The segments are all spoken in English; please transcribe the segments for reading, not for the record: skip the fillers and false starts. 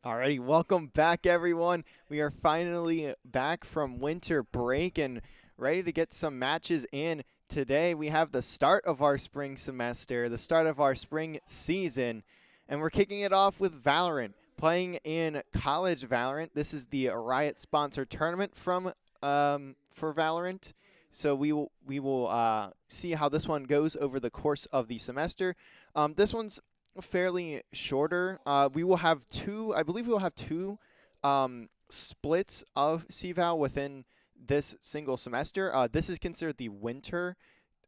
Alrighty, welcome back, everyone. We are finally back from winter break and ready to get some matches in. Today, we have the start of our spring semester, the start of our spring season, and we're kicking it off with Valorant. Playing in college Valorant. This is the Riot sponsored tournament for Valorant. So we will see how this one goes over the course of the semester. This one's fairly shorter. We will have two. I believe we will have two splits of CVAL within this single semester. This is considered the winter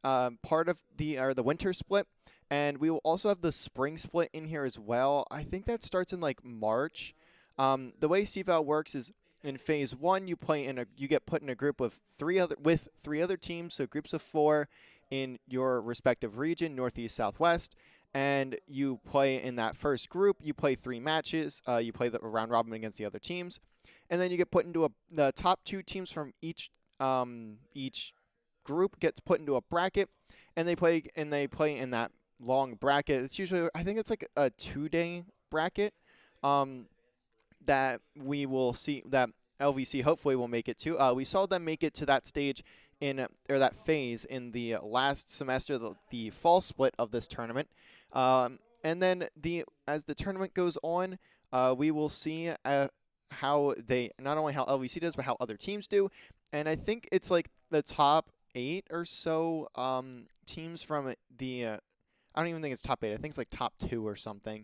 part of the winter split, and we will also have the spring split in here as well. I think that starts in like March. The way CVAL works is in phase one, you get put in a group of three other teams, so groups of four in your respective region, Northeast, Southwest, and you play in that first group. You play three matches. You play the round robin against the other teams, and then you get put into the top two teams from each group gets put into a bracket, and they play in that long bracket. It's usually, I think it's like a 2-day bracket. Um, that we will see that LVC hopefully will make it to. We saw them make it to that stage or that phase in the last semester, the fall split of this tournament. And then as the tournament goes on, we will see how they not only how LVC does, but how other teams do. And I think it's like the top 8 or so teams from the. I don't even think it's top 8. I think it's like top 2 or something.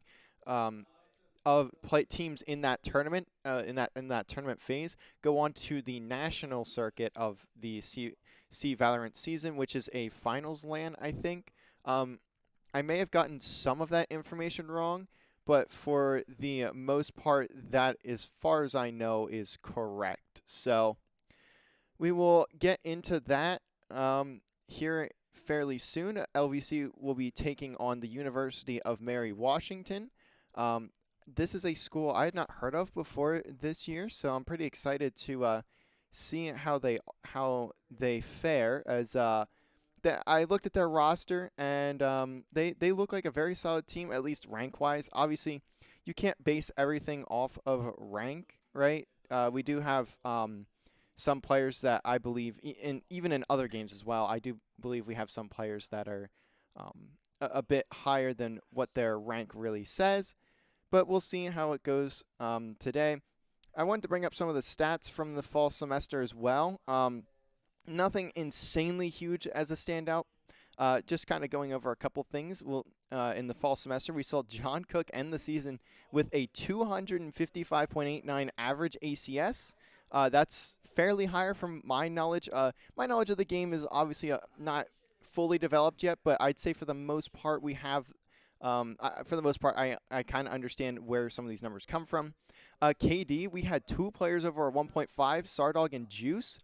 Of play teams in that tournament, in that tournament phase, go on to the national circuit of the C Valorant season, which is a finals LAN, I think. I may have gotten some of that information wrong, but for the most part, that, as far as I know, is correct. So we will get into that here fairly soon. LVC will be taking on the University of Mary Washington. This is a school I had not heard of before this year, so I'm pretty excited to see how they fare. As I looked at their roster, and they look like a very solid team, at least rank wise. Obviously, you can't base everything off of rank, right? We do have some players that I believe, even in other games as well, I do believe we have some players that are a bit higher than what their rank really says. But we'll see how it goes today. I wanted to bring up some of the stats from the fall semester as well. Nothing insanely huge as a standout. Just kind of going over a couple things. In the fall semester, we saw John Cook end the season with a 255.89 average ACS. That's fairly higher from my knowledge. My knowledge of the game is obviously not fully developed yet, but I'd say for the most part we have. For the most part, I kind of understand where some of these numbers come from. KD, we had two players over a 1.5, Sardog and Juice.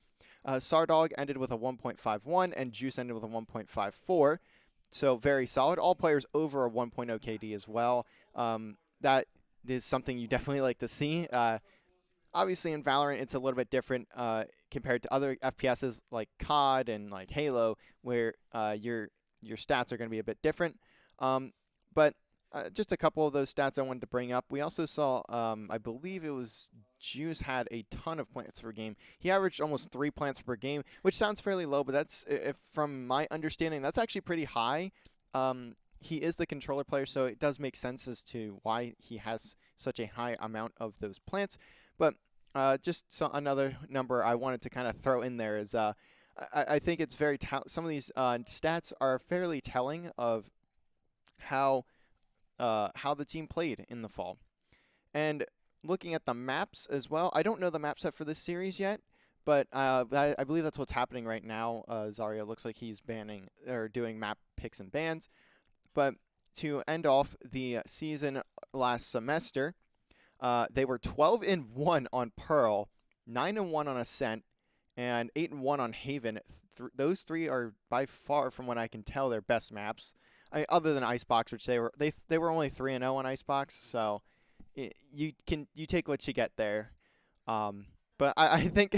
Sardog ended with a 1.51, and Juice ended with a 1.54. So very solid. All players over a 1.0 KD as well. That is something you definitely like to see. Obviously, in Valorant, it's a little bit different compared to other FPSs like COD and like Halo, where your stats are going to be a bit different. But just a couple of those stats I wanted to bring up. We also saw, I believe it was Juice had a ton of plants per game. He averaged almost 3 plants per game, which sounds fairly low, but that's, from my understanding, that's actually pretty high. He is the controller player, so it does make sense as to why he has such a high amount of those plants. But another number I wanted to kind of throw in there is I think it's some of these stats are fairly telling of how the team played in the fall. And looking at the maps as well, I don't know the map set for this series yet, but I believe that's what's happening right now. Zarya looks like he's banning or doing map picks and bans. But to end off the season last semester, they were 12-1 on Pearl, 9-1 on Ascent, and 8-1 on Haven. Those three are by far, from what I can tell, their best maps. Other than Icebox, which they were only 3-0 on Icebox, so you take what you get there. But I think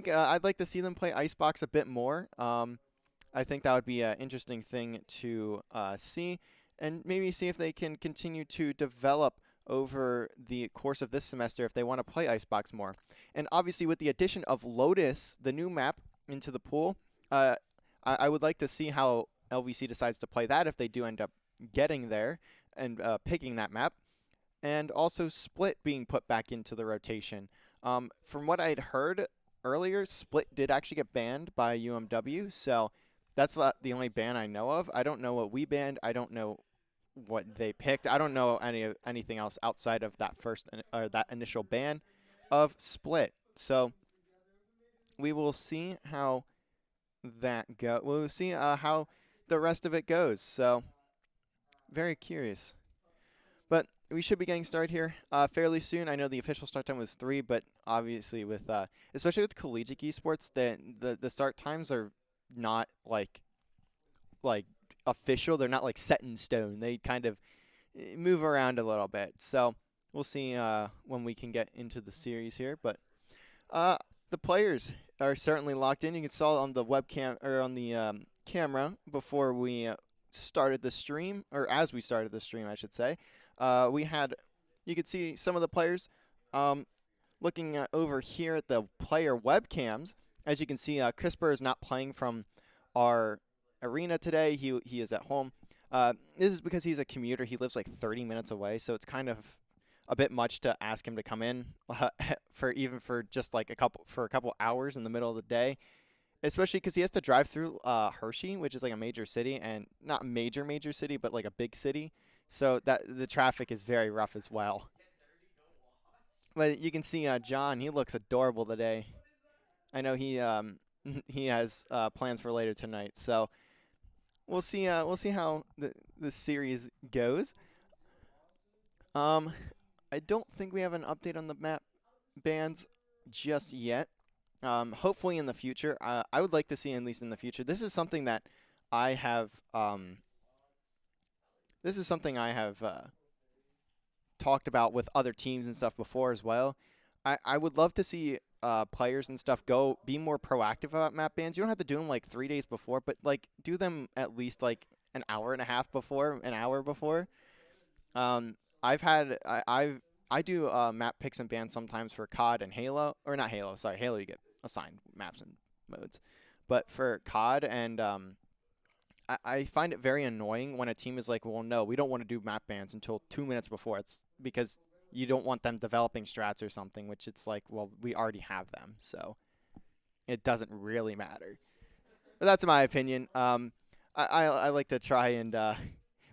I'd like to see them play Icebox a bit more. I think that would be an interesting thing to see, and maybe see if they can continue to develop over the course of this semester if they want to play Icebox more. And obviously, with the addition of Lotus, the new map, into the pool, uh, I would like to see how LVC decides to play that if they do end up getting there and picking that map. And also Split being put back into the rotation. From what I'd heard earlier, Split did actually get banned by UMW, so that's the only ban I know of. I don't know what we banned. I don't know what they picked. I don't know anything else outside of that that initial ban of Split. So we will see how that go. We'll see how the rest of it goes. So very curious. But we should be getting started here fairly soon. I know the official start time was 3, but obviously with especially with collegiate esports, the start times are not like official. They're not like set in stone. They kind of move around a little bit. So we'll see when we can get into the series here. But the players are certainly locked in. You can saw on the webcam or on the camera before we started the stream, or as we started the stream, I should say. You could see some of the players. Looking over here at the player webcams, as you can see, CRISPR is not playing from our arena today. He is at home. This is because he's a commuter. He lives like 30 minutes away, so it's kind of a bit much to ask him to come in for just like a couple hours in the middle of the day, especially because he has to drive through Hershey, which is like a major city, and not major city, but like a big city. So that the traffic is very rough as well. But you can see John. He looks adorable today. I know he he has plans for later tonight. So we'll see how the series goes. I don't think we have an update on the map bans just yet. Hopefully in the future. I would like to see at least in the future. This is something that I have. This is something I have talked about with other teams and stuff before as well. I would love to see players and stuff be more proactive about map bans. You don't have to do them like 3 days before, but like do them at least like an hour and a half before, an hour before. I do map picks and bans sometimes for COD and Halo, or not Halo. Sorry, Halo you get assigned maps and modes, but for COD and I find it very annoying when a team is like, well, no, we don't want to do map bans until 2 minutes before. It's because you don't want them developing strats or something, which it's like, well, we already have them, so it doesn't really matter. But that's my opinion. I like to try and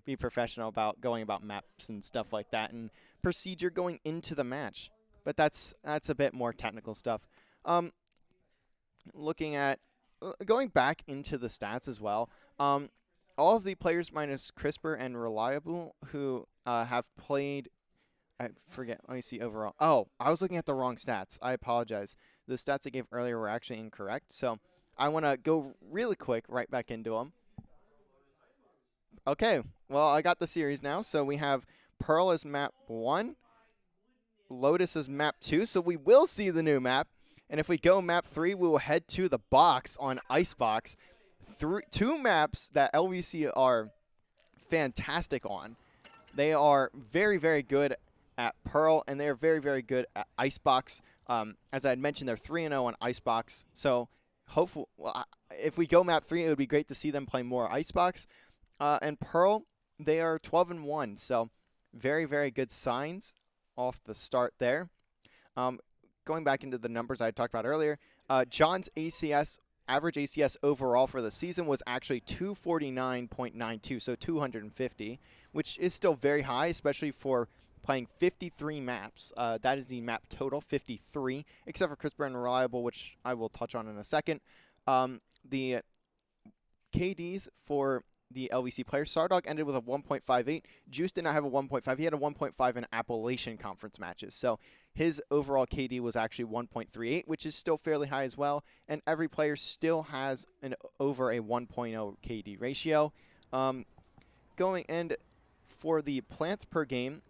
be professional about going about maps and stuff like that and procedure going into the match. But that's a bit more technical stuff. Looking at going back into the stats as well. All of the players minus CRISPR and Reliable who have played, I forget, let me see overall. Oh, I was looking at the wrong stats. I apologize. The stats I gave earlier were actually incorrect. So I want to go really quick right back into them. Okay, well, I got the series now. So we have Pearl as map 1, Lotus as map 2. So we will see the new map. And if we go map 3, we will head to the box on Icebox. Two maps that LVC are fantastic on. They are very, very good at Pearl, and they are very, very good at Icebox. As I had mentioned, they're 3-0 on Icebox. So hopefully, if we go map 3, it would be great to see them play more Icebox. And Pearl, they are 12-1. So very, very good signs off the start there. Going back into the numbers I talked about earlier, John's average ACS overall for the season was actually 249.92, so 250, which is still very high, especially for playing 53 maps. That is the map total, 53, except for CRISPR and Reliable, which I will touch on in a second. The KDs for the LVC players, Sardog ended with a 1.58. Juice did not have a 1.5. He had a 1.5 in Appalachian Conference matches. So his overall KD was actually 1.38, which is still fairly high as well. And every player still has over a 1.0 KD ratio. And for the plants per game,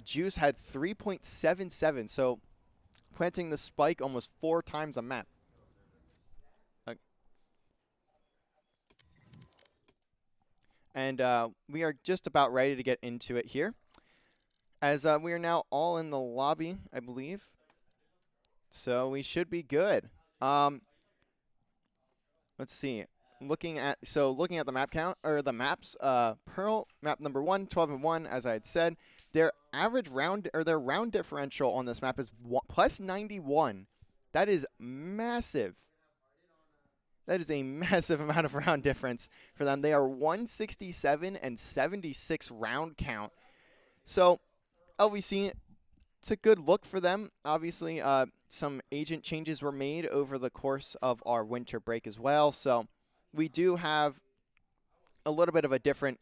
Juice had 3.77. So planting the spike almost 4 times a map. And we are just about ready to get into it here. as we are now all in the lobby, I believe. So we should be good. Let's see. Looking at the map count or the maps, Pearl map number 1, 12-1, as I had said. Their average round or their round differential on this map is plus 91. That is massive. That is a massive amount of round difference for them. They are 167 and 76 round count. So LVC, it's a good look for them. Obviously, some agent changes were made over the course of our winter break as well. So we do have a little bit of a different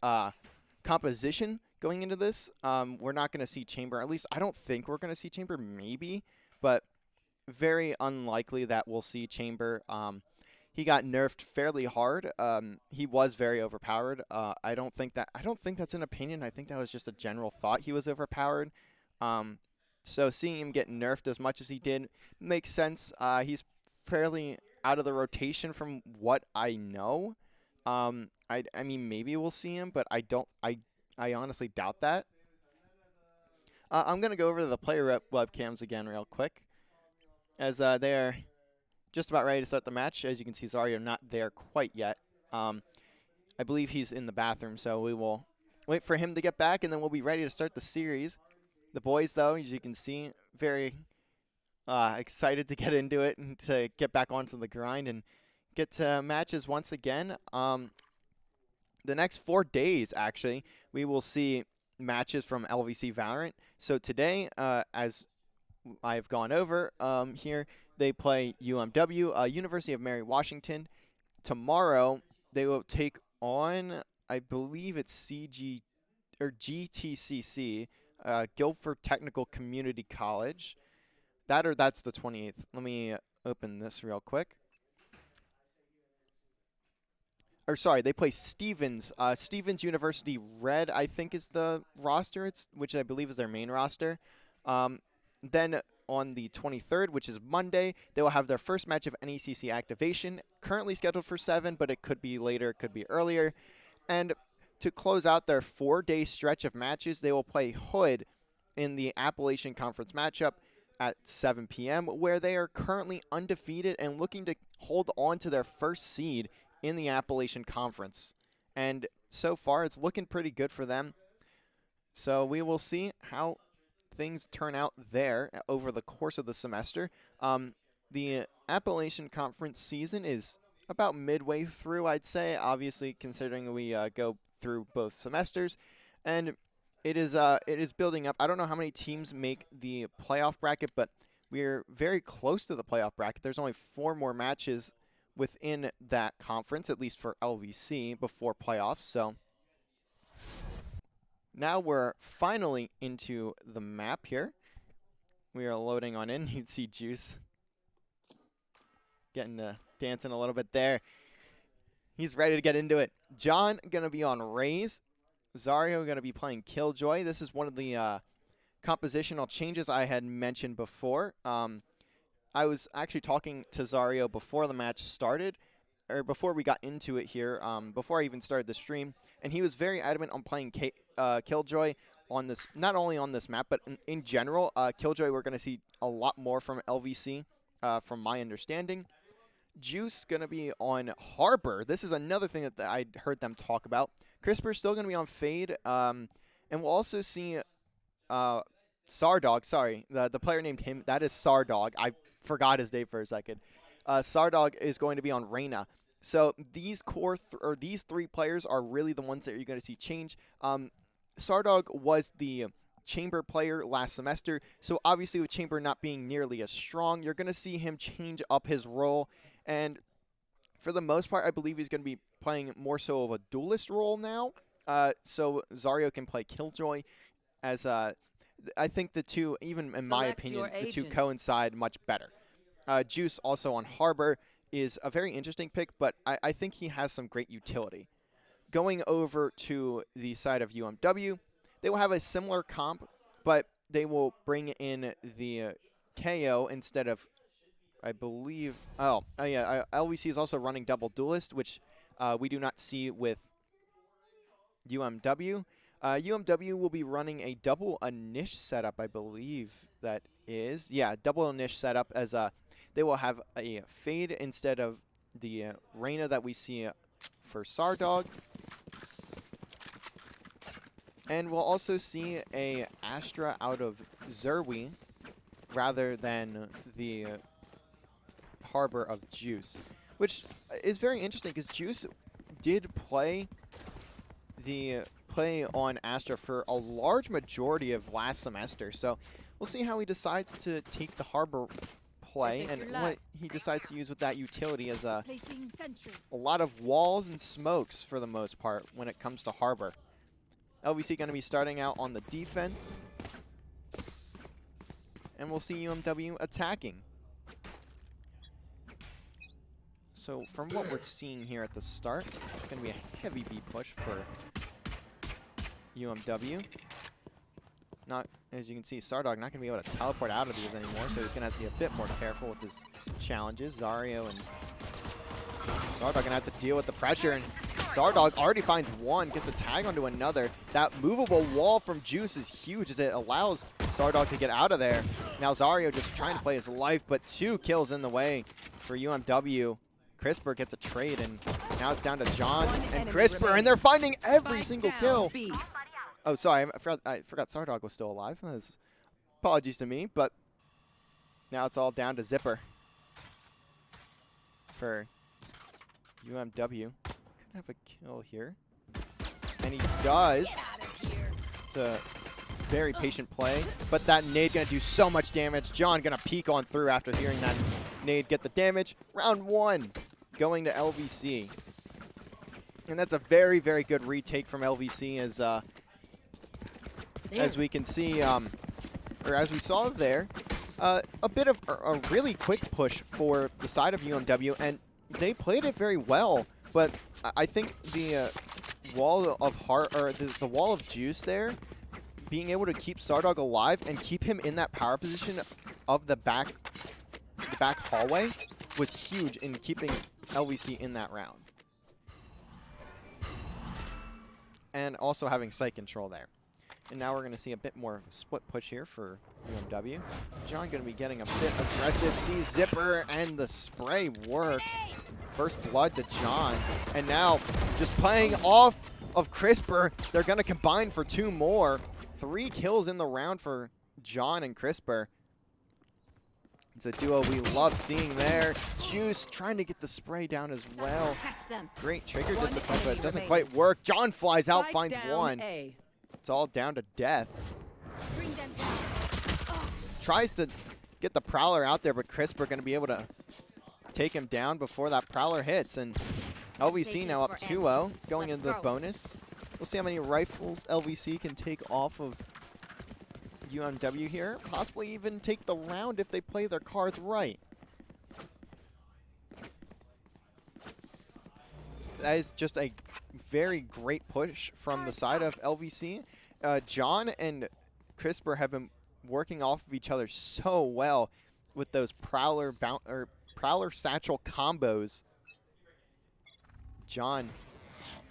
composition going into this. We're not going to see Chamber. At least I don't think we're going to see Chamber, maybe. But very unlikely that we'll see Chamber. He got nerfed fairly hard. He was very overpowered. I don't think that's an opinion. I think that was just a general thought. He was overpowered. So seeing him get nerfed as much as he did makes sense. He's fairly out of the rotation from what I know. I mean, maybe we'll see him, but I honestly doubt that. I'm gonna go over to the player webcams again real quick, as they are just about ready to start the match. As you can see, Zario not there quite yet. I believe he's in the bathroom, so we will wait for him to get back, and then we'll be ready to start the series. The boys, though, as you can see, very excited to get into it and to get back onto the grind and get to matches once again. The next 4 days, actually, we will see matches from LVC Valorant. So today, as I've gone over here, they play UMW, University of Mary Washington. Tomorrow, they will take on, I believe it's CG or GTCC, Guildford Technical Community College. That's the 28th. Let me open this real quick. Or sorry, they play Stevens. Stevens University Red, I think, is the roster. Which I believe is their main roster. Then on the 23rd, which is Monday, they will have their first match of NECC activation. Currently scheduled for 7, but it could be later, it could be earlier. And to close out their 4-day stretch of matches, they will play Hood in the Appalachian Conference matchup at 7 p.m., where they are currently undefeated and looking to hold on to their first seed in the Appalachian Conference. And so far, it's looking pretty good for them. So we will see how things turn out there over the course of the semester. The Appalachian Conference season is about midway through, I'd say, obviously considering we go through both semesters. And it is building up. I don't know how many teams make the playoff bracket, but we're very close to the playoff bracket. There's only 4 more matches within that conference, at least for LVC, before playoffs. So now we're finally into the map here. We are loading on in. You'd see Juice getting to dancing a little bit there. He's ready to get into it. John going to be on Raze. Zario going to be playing Killjoy. This is one of the compositional changes I had mentioned before. I was actually talking to Zario before the match started, or before we got into it here, before I even started the stream, and he was very adamant on playing Killjoy on this, not only on this map, but in general. Killjoy we're going to see a lot more from LVC, from my understanding. Juice going to be on Harbor. This is another thing that I heard them talk about. Crisper's still going to be on Fade, and we'll also see Sardog. Sorry, the player named him. That is Sardog. I forgot his name for a second. Sardog is going to be on Reyna. So these these 3 players are really the ones that you're going to see change. Sardog was the Chamber player last semester, so obviously with Chamber not being nearly as strong, you're going to see him change up his role. And for the most part, I believe he's going to be playing more so of a duelist role now. So Zario can play Killjoy, as I think the two, even in my opinion, the two coincide much better. Juice also on Harbor is a very interesting pick, but I think he has some great utility. Going over to the side of UMW, they will have a similar comp, but they will bring in the KO instead of, I believe, LVC is also running double duelist, which we do not see with UMW. UMW will be running a double Anish setup, I believe that is. Yeah, double Anish setup as they will have a Fade instead of the Reyna that we see for Sardog. And we'll also see a Astra out of Zerwi rather than the Harbor of Juice, which is very interesting because Juice did play on Astra for a large majority of last semester. So we'll see how he decides to take the Harbor play and what he decides to use with that utility as a lot of walls and smokes for the most part when it comes to Harbor. LVC going to be starting out on the defense. And we'll see UMW attacking. So from what we're seeing here at the start, it's going to be a heavy B push for UMW. Not, as you can see, Sardog not going to be able to teleport out of these anymore, so he's going to have to be a bit more careful with his challenges. Zario and Sardog going to have to deal with the pressure, and Sardog already finds one, gets a tag onto another. That movable wall from Juice is huge as it allows Sardog to get out of there. Now Zario just trying to play his life, but 2 kills in the way for UMW. Crisper gets a trade, and now it's down to John and Crisper, and they're finding every single kill. Oh, sorry, I forgot Sardog was still alive. Apologies to me, but now it's all down to Zipper for UMW. Could have a kill here, and he does. It's a very patient play, but that nade gonna do so much damage. John gonna peek on through after hearing that nade get the damage. Round 1 going to LVC, and that's a very, very good retake from LVC as we can see, or as we saw there, a bit of a really quick push for the side of UMW, and they played it very well. But I think the wall of the wall of Juice there, being able to keep Sardog alive and keep him in that power position of the back hallway was huge in keeping LVC in that round, and also having site control there. And now we're going to see a bit more split push here for UMW. John going to be getting a bit aggressive. Sees Zipper, and the spray works. First blood to John. And now just playing off of Crisper. They're going to combine for 2 more. 3 kills in the round for John and Crisper. It's a duo we love seeing there. Juice trying to get the spray down as well. Great trigger discipline, but it doesn't quite work. John flies out, finds 1. It's all down to death. Tries to get the Prowler out there, but Crisper going to be able to take him down before that Prowler hits. And LVC now up 2-0, going into the bonus. We'll see how many rifles LVC can take off of UMW here. Possibly even take the round if they play their cards right. That is just a very great push from the side of LVC. John and Crisper have been working off of each other so well with those Prowler Satchel combos. John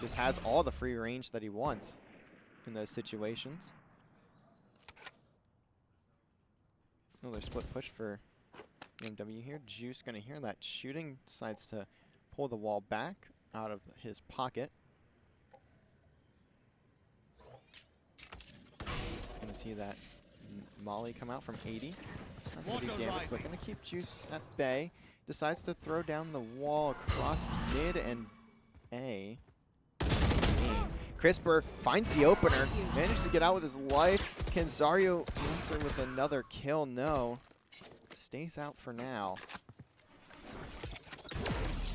just has all the free range that he wants in those situations. Another split push for UMW here. Juice going to hear that shooting, decides to pull the wall back out of his pocket. Going to see that Molly come out from 80. Not going to do damage, but going to keep Juice at bay. Decides to throw down the wall across mid and A. Crisper finds the opener, managed to get out with his life. Can Zario answer with another kill? No. Stays out for now.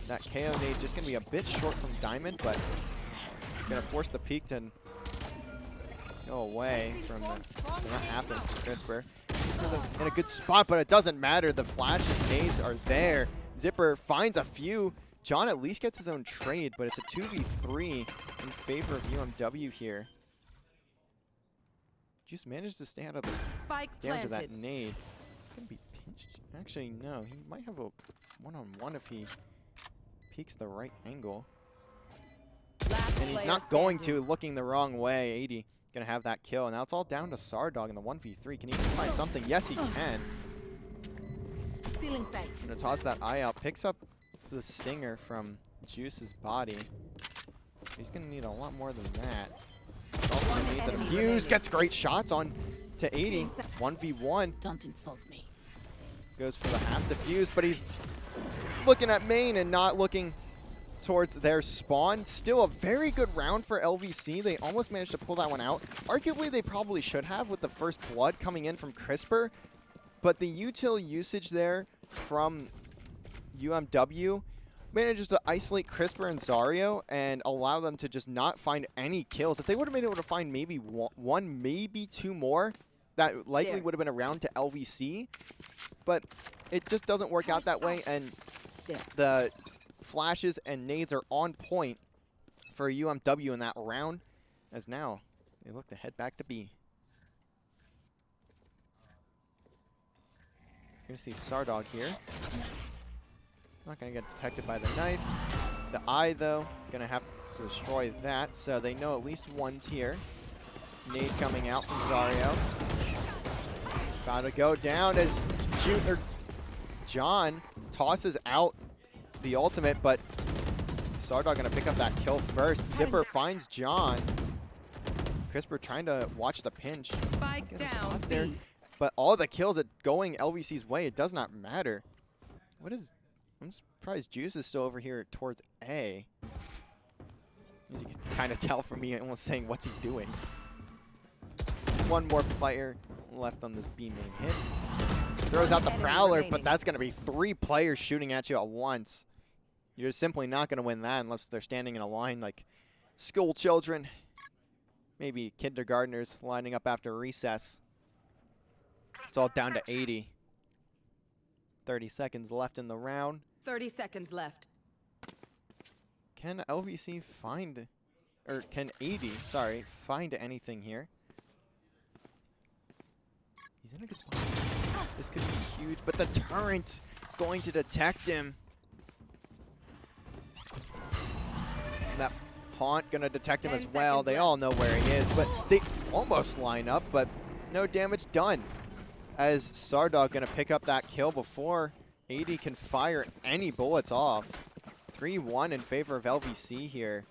That KO nade just going to be a bit short from Diamond, but going to force the peak to go away from the, not happen to Crisper. In a good spot, but it doesn't matter. The flash and nades are there. Zipper finds a few. John at least gets his own trade, but it's a 2v3 in favor of UMW here. Just managed to stay out of the damage of that nade. It's going to be pinched. Actually, no. He might have a one-on-one if he peeks the right angle. And he's not going to, looking the wrong way. 80 gonna have that kill. And now it's all down to Sardog in the 1v3. Can he find something? Yes, he can. Gonna toss that eye out. Picks up the stinger from Juice's body. He's gonna need a lot more than that. He's also gonna need the defuse. Gets great shots on to 80. 1v1. Don't insult me. Goes for the half defuse, but he's looking at main and not looking towards their spawn. Still a very good round for LVC. They almost managed to pull that one out. Arguably, they probably should have with the first blood coming in from Crisper. But the util usage there from UMW manages to isolate Crisper and Zario and allow them to just not find any kills. If they would have been able to find maybe one, maybe two more, that likely would have been a round to LVC. But it just doesn't work out that way, and the flashes and nades are on point for UMW in that round, as now they look to head back to B. You're going to see Sardog here. Not going to get detected by the knife. The eye, though, going to have to destroy that, so they know at least one's here. Nade coming out from Zario. Gotta go down as John tosses out the ultimate, but Sardog going to pick up that kill first. Zipper finds John. Crisper trying to watch the pinch. Spike down there. But all the kills are going LVC's way. It does not matter. I'm surprised Juice is still over here towards A. As you can kind of tell from me almost saying, what's he doing? One more player left on this B main hit. Throws out the Prowler, but that's going to be 3 players shooting at you at once. You're simply not going to win that unless they're standing in a line like school children. Maybe kindergartners lining up after recess. It's all down to 80. 30 seconds left in the round. 30 seconds left. Can LVC find, or can AD, sorry, find anything here? He's in a good spot. This could be huge, but the turret's going to detect him. That Haunt gonna detect him as well. They all know where he is, but they almost line up, but no damage done. As Sardog gonna pick up that kill before AD can fire any bullets off. 3-1 in favor of LVC here.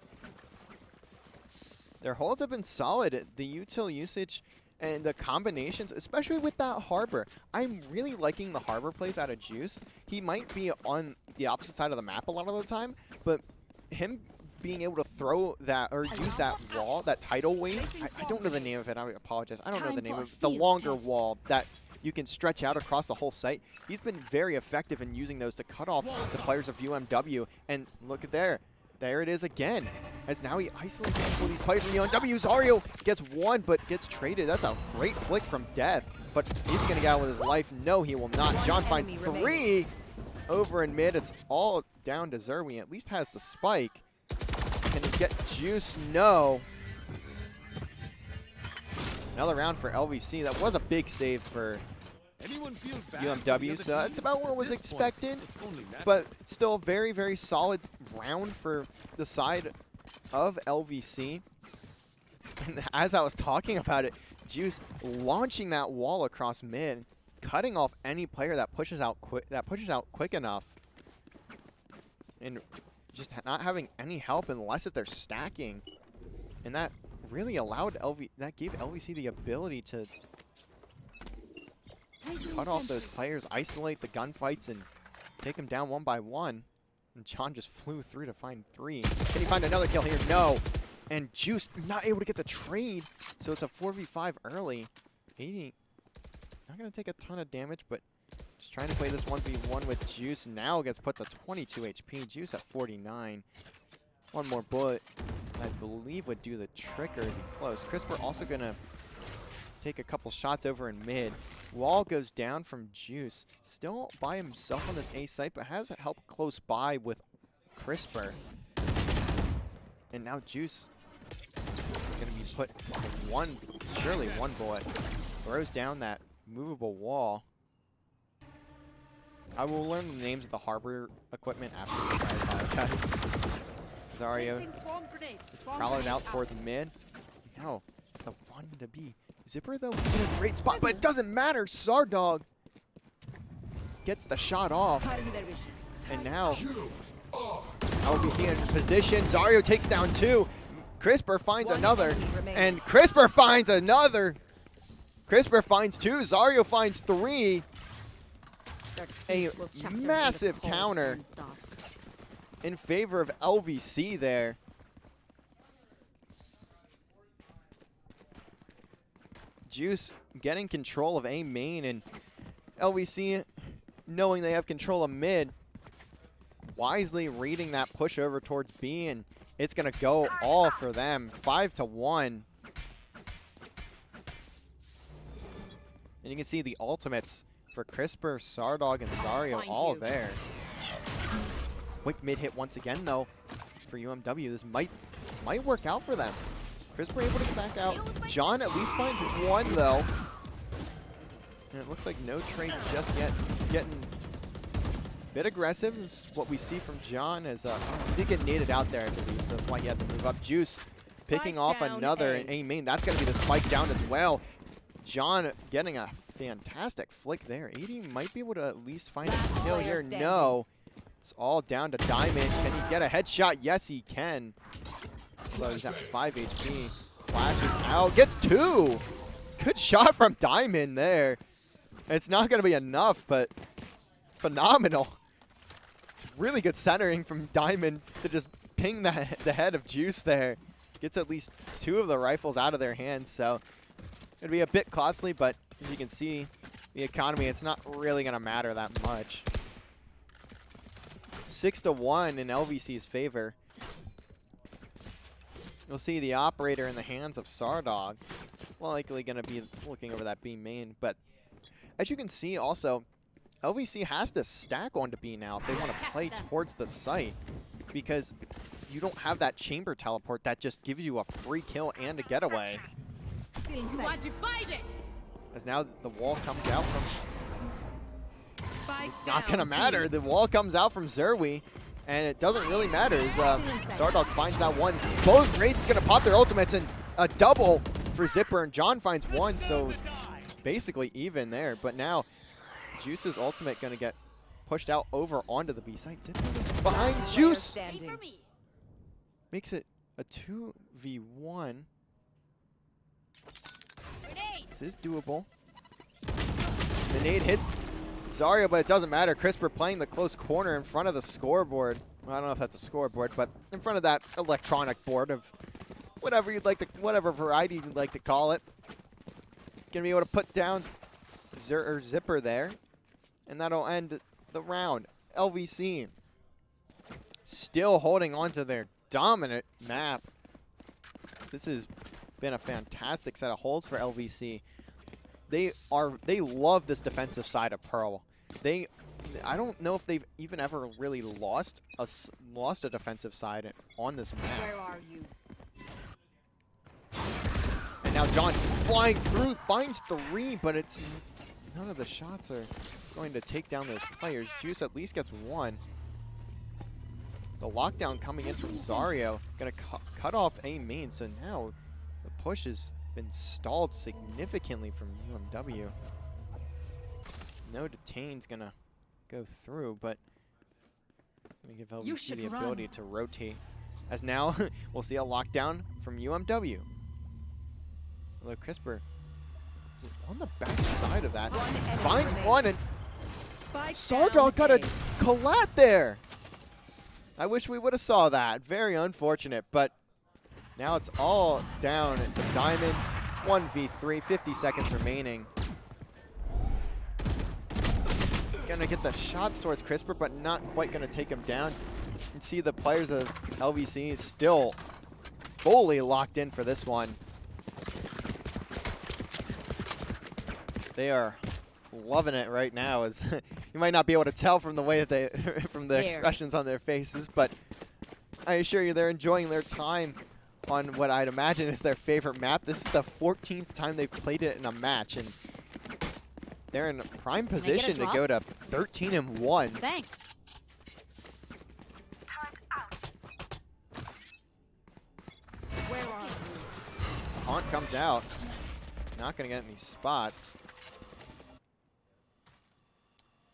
Their holds have been solid. The util usage and the combinations, especially with that Harbor. I'm really liking the Harbor plays out of Juice. He might be on the opposite side of the map a lot of the time, but him being able to throw that or use that wall, that tidal wave, I don't know the name of it, I apologize. I don't know the name of the longer wall that you can stretch out across the whole site. He's been very effective in using those to cut off the players of UMW. And look at there. There it is again. As now he isolates all these players from UMW. Zario gets one, but gets traded. That's a great flick from Death. But he's going to get out with his life. No, he will not. John finds 3 over in mid. It's all down to Zerwi. At least has the spike. Can he get Juice? No. Another round for LVC. That was a big save for UMW, so that's about what was expected. But still a very, very solid round for the side of LVC. And as I was talking about it, Juice launching that wall across mid, cutting off any player that pushes out quick enough, and just not having any help unless if they're stacking. And that really allowed that gave LVC the ability to cut off those players, isolate the gunfights, and take them down one by one. And John just flew through to find 3. Can he find another kill here? No. And Juice not able to get the trade, so it's a 4v5 early. 80, not going to take a ton of damage, but just trying to play this 1v1 with Juice. Now gets put to 22 HP. Juice at 49. One more bullet, I believe, would do the trick or be close. Crisper also going to take a couple shots over in mid. Wall goes down from Juice. Still by himself on this A site, but has help close by with Crisper. And now Juice going to be put surely one bullet. Throws down that movable wall. I will learn the names of the Harbor equipment after this, I apologize. Zario is prowling out towards mid. Now the run to B. Zipper, though, in a great spot, but it doesn't matter. Sardog gets the shot off. And now, LVC in position. Zario takes down 2. Crisper finds another. And Crisper finds another. Crisper finds 2. Zario finds 3. A massive counter in favor of LVC there. Juice getting control of A main, and LVC, knowing they have control of mid, wisely reading that push over towards B, and it's going to go all for them. 5-1. And you can see the ultimates for Crisper, Sardog, and Zario all there. Quick mid hit once again, though, for UMW. This might work out for them. Crisper able to get back out. John at least finds 1, though. And it looks like no trade just yet. He's getting a bit aggressive. It's what we see from John as he did get naded out there, I believe, so that's why he had to move up. Juice picking off another A main. That's going to be the spike down as well. John getting a fantastic flick there. 80 might be able to at least find a kill here. No. It's all down to Diamond. Can he get a headshot? Yes, he can. Although he's at 5 HP. Flashes out. Gets 2. Good shot from Diamond there. It's not going to be enough, but phenomenal. Really good centering from Diamond to just ping the head of Juice there. Gets at least 2 of the rifles out of their hands, so it'd be a bit costly, but as you can see, the economy, it's not really going to matter that much. 6-1 in LVC's favor. You'll see the operator in the hands of Sardog. Likely going to be looking over that B main, but as you can see also, LVC has to stack onto B now if they want to play towards the site, because you don't have that chamber teleport that just gives you a free kill and a getaway. As now the wall comes out from... It's not going to matter. The wall comes out from Zerwi, and it doesn't really matter as Sardog finds that 1. Both races going to pop their ultimates, and a double for Zipper, and John finds 1, so basically even there. But now Juice's ultimate going to get pushed out over onto the B site. Zipper behind Juice. Makes it a 2v1. This is doable. The nade hits Zario, but it doesn't matter. Crisper playing the close corner in front of the scoreboard. Well, I don't know if that's a scoreboard, but in front of that electronic board of whatever you'd like to, whatever variety you'd like to call it. Gonna be able to put down Zipper there, and that'll end the round. LVC still holding on to their dominant map. This has been a fantastic set of holds for LVC. They love this defensive side of Pearl. I don't know if they've even ever really lost a defensive side on this map. Where are you? And now John flying through, finds 3, but it's none of the shots are going to take down those players. Juice at least gets 1. The lockdown coming in from Zario, gonna cut off A main, so now the push has been stalled significantly from UMW. No detain's gonna go through, but gonna give LVC the ability to rotate. As now we'll see a lockdown from UMW. Although Crisper is on the back side of that. Finds 1, and Sardog got a collat there. I wish we would have saw that. Very unfortunate, but now it's all down to Diamond. 1v3, 50 seconds remaining. Gonna get the shots towards Crisper, but not quite gonna take him down. You can see the players of LVC still fully locked in for this one. They are loving it right now, as you might not be able to tell from the way that they, from the expressions on their faces, but I assure you they're enjoying their time on what I'd imagine is their favorite map. This is the 14th time they've played it in a match, and they're in prime position to go to 13-1. Thanks. Taunt comes out. Not going to get any spots.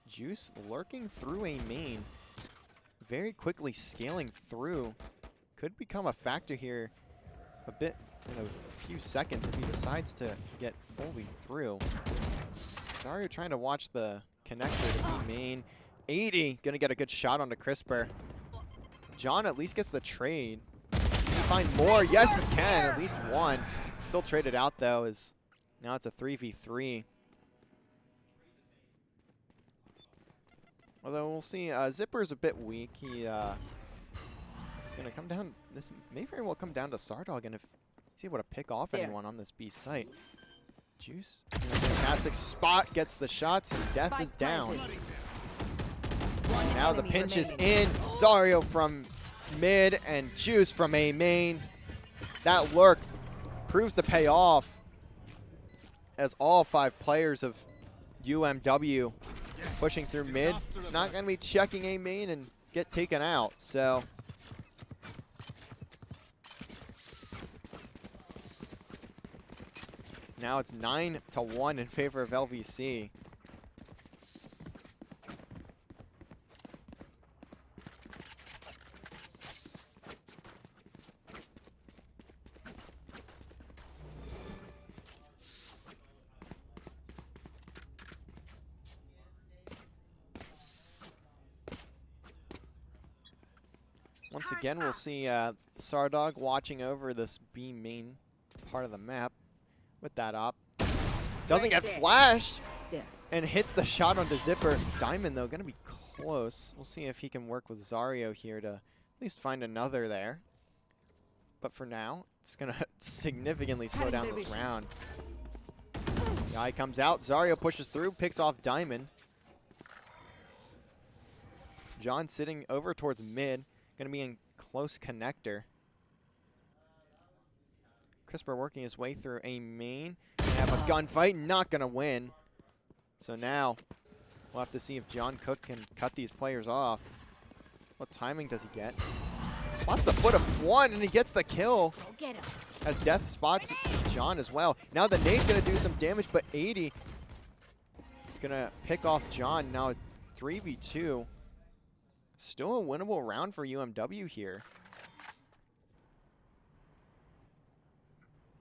Juice lurking through a main. Very quickly scaling through. Could become a factor here a bit in a few seconds if he decides to get fully through. Zario trying to watch the connector to be main. 80 going to get a good shot onto Crisper. John at least gets the trade. Can he find more? Yes, he can. At least one. Still traded out, though, as now it's a 3v3. Although we'll see, Zipper's a bit weak. It's going to come down. This may very well come down to Sardog, and if he's able to pick off anyone on this B site. Juice, in a fantastic spot, gets the shots, and Death is down. Now the pinch is in. Zario from mid and Juice from A main. That lurk proves to pay off as all 5 players of UMW pushing through mid. Not going to be checking A main and get taken out. So now it's 9-1 in favor of LVC. Once again, we'll see Sardog watching over this B main part of the map with that op. Doesn't get flashed and hits the shot onto Zipper. Diamond, though, going to be close. We'll see if he can work with Zario here to at least find another there. But for now, it's going to significantly slow down this round. Guy comes out. Zario pushes through, picks off Diamond. John sitting over towards mid. Going to be in close connector. Crisper working his way through A main. Gonna have a gunfight, not going to win. So now we'll have to see if John Cook can cut these players off. What timing does he get? Spots the foot of one, and he gets the kill. As Death spots John as well. Now the nade's going to do some damage, but 80 going to pick off John. Now 3v2. Still a winnable round for UMW here.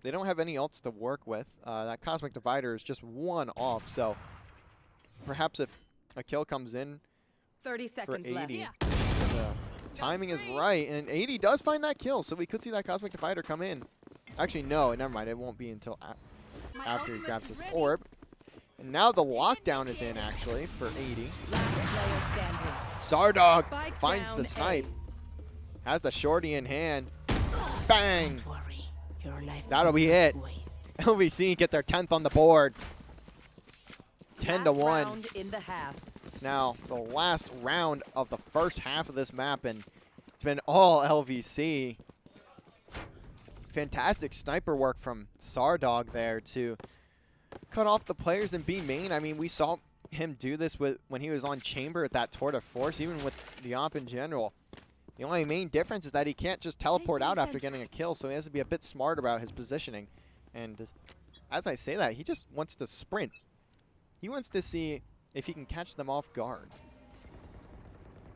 They don't have any ults to work with. That Cosmic Divider is just one off, so perhaps if a kill comes in 30 for seconds 80, left. Yeah. the timing is right, and 80 does find that kill, so we could see that Cosmic Divider come in. Actually, no, never mind. It won't be until after he grabs this orb. And now the lockdown is in, actually, for 80. Sardog finds the snipe. Has the shorty in hand. Bang! That'll be it. LVC get their 10th on the board. 10-1. It's now the last round of the first half of this map, and it's been all LVC. Fantastic sniper work from Sardog there to cut off the players in B main. I mean, we saw him do this when he was on Chamber at that tour de force, even with the op in general. The only main difference is that he can't just teleport out after getting a kill, so he has to be a bit smart about his positioning. And as I say that, he just wants to sprint. He wants to see if he can catch them off guard,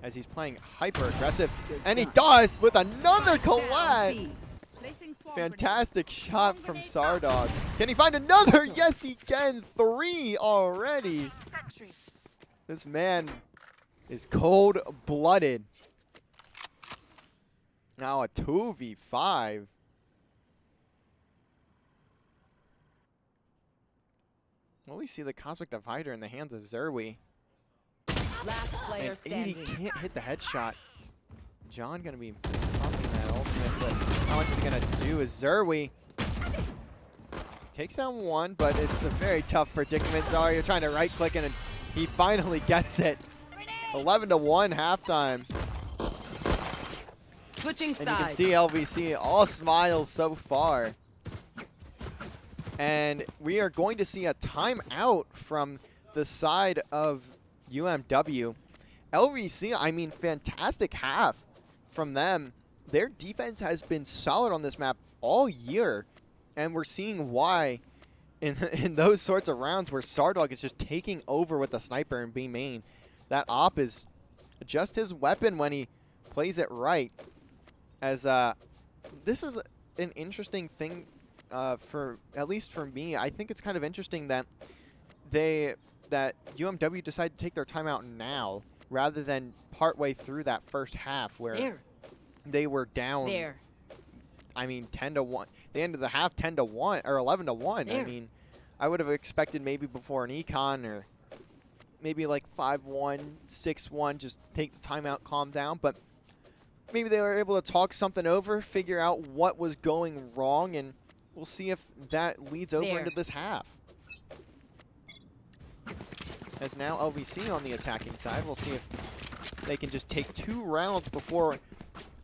as he's playing hyper aggressive, and he does with another collab. Fantastic shot from Sardog. Can he find another? Yes, he can. 3 already. This man is cold-blooded. Now a 2v5. We'll only see the Cosmic Divider in the hands of Zerwi. Last player And 80 standing. can't hit the headshot. John going to be pumping that ultimate, but how much he's going to do is Zerwi takes down one, but it's a very tough predicament. Zario trying to right-click, and he finally gets it. 11-1 halftime. Switching And you sides. can see LVC all smiles so far. And we are going to see a timeout from the side of UMW. LVC, I mean, fantastic half from them. Their defense has been solid on this map all year. And we're seeing why in those sorts of rounds where Sardog is just taking over with the sniper and B main. That op is just his weapon when he plays it right. As this is an interesting thing for, at least for me. I think it's kind of interesting that UMW decided to take their timeout now rather than partway through that first half where they were down. I mean, 10-1. The end of the half, 10-1 or 11-1. I mean, I would have expected maybe before an econ or maybe like 5-1, 6-1, just take the timeout, calm down. But maybe they were able to talk something over, figure out what was going wrong, and we'll see if that leads over into this half. As now LVC on the attacking side, we'll see if they can just take 2 rounds before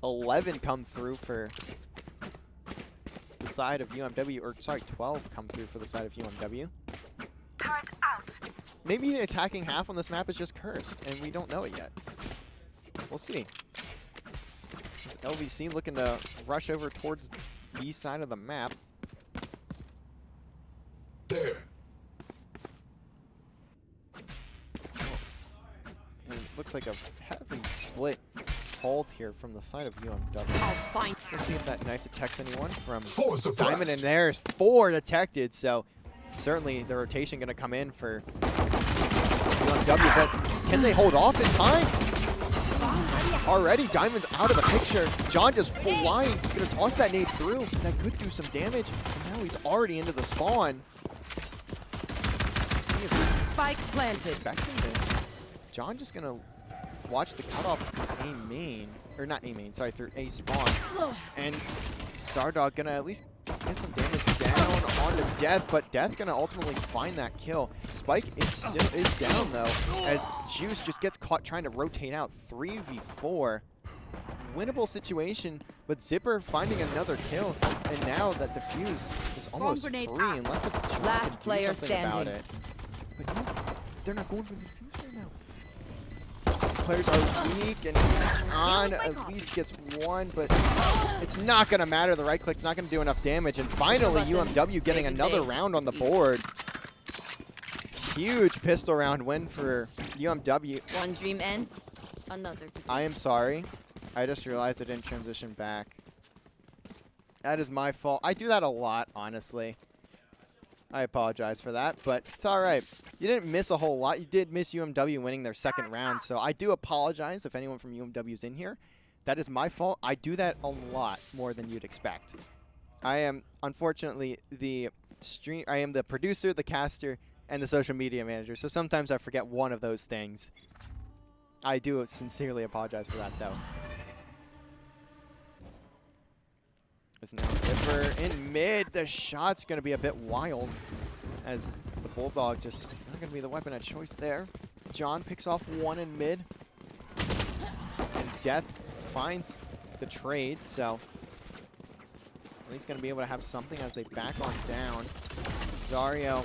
11 come through for the side of UMW, or sorry, 12 come through for the side of UMW. Turret out. Maybe the attacking half on this map is just cursed, and we don't know it yet. We'll see. This LVC looking to rush over towards B side of the map. There. And it looks like a heavy split hold here from the side of UMW. I'll find We'll see if that knife detects anyone from Four suppressed. Diamond, and there's 4 detected, so certainly the rotation going to come in for UMW, but can they hold off in time? Already Diamond's out of the picture. John just flying, going to toss that nade through. That could do some damage, and now he's already into the spawn. Let's see if he's Spike planted. expecting this. John just going to watch the cutoff through A main, or not A main, sorry, through A spawn. And Sardog gonna at least get some damage down onto Death, but Death gonna ultimately find that kill. Spike is down though, as Juice just gets caught trying to rotate out. 3v4. Winnable situation, but Zipper finding another kill, and now that the fuse is almost free, unless if John Last can do player something about standing. it. But no, they're not going for the fuse right now. Players are weak, and John at least gets 1, but it's not going to matter. The right click's not going to do enough damage, and finally UMW getting another round on the board. Huge pistol round win for UMW. One dream ends, another. I am sorry. I just realized I didn't transition back. That is my fault. I do that a lot, honestly. I apologize for that, but it's all right. You didn't miss a whole lot. You did miss UMW winning their second round, so I do apologize if anyone from UMW is in here. That is my fault. I do that a lot more than you'd expect. I am, unfortunately, I am the producer, the caster, and the social media manager, so sometimes I forget one of those things. I do sincerely apologize for that, though. Is now Zipper in mid. The shot's going to be a bit wild as the Bulldog just not going to be the weapon of choice there. John picks off 1 in mid. And Death finds the trade, so at least going to be able to have something as they back on down. Zario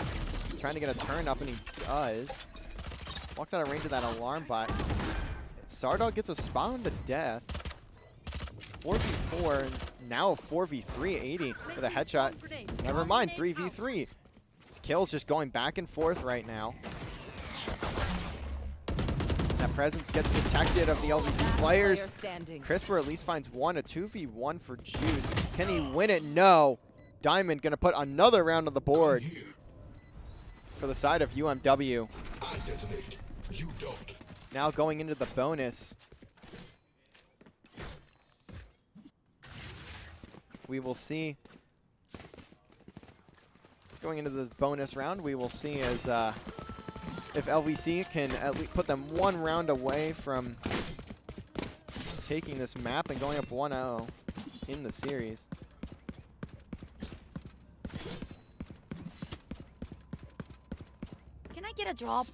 trying to get a turn up, and he does. Walks out of range of that alarm bot. Sardog gets a spot on the Death. 4v4, and now a 4v3, 80 with a headshot. Never mind, 3v3. This kill's just going back and forth right now. That presence gets detected of the LVC players. Crisper at least finds 1, a 2v1 for Juice. Can he win it? No. Diamond gonna put another round on the board for the side of UMW. I detonate. You don't. Now going into the bonus. We will see. Going into the bonus round, we will see as if LVC can at least put them 1 round away from taking this map and going up 1-0 in the series. Can I get a drop?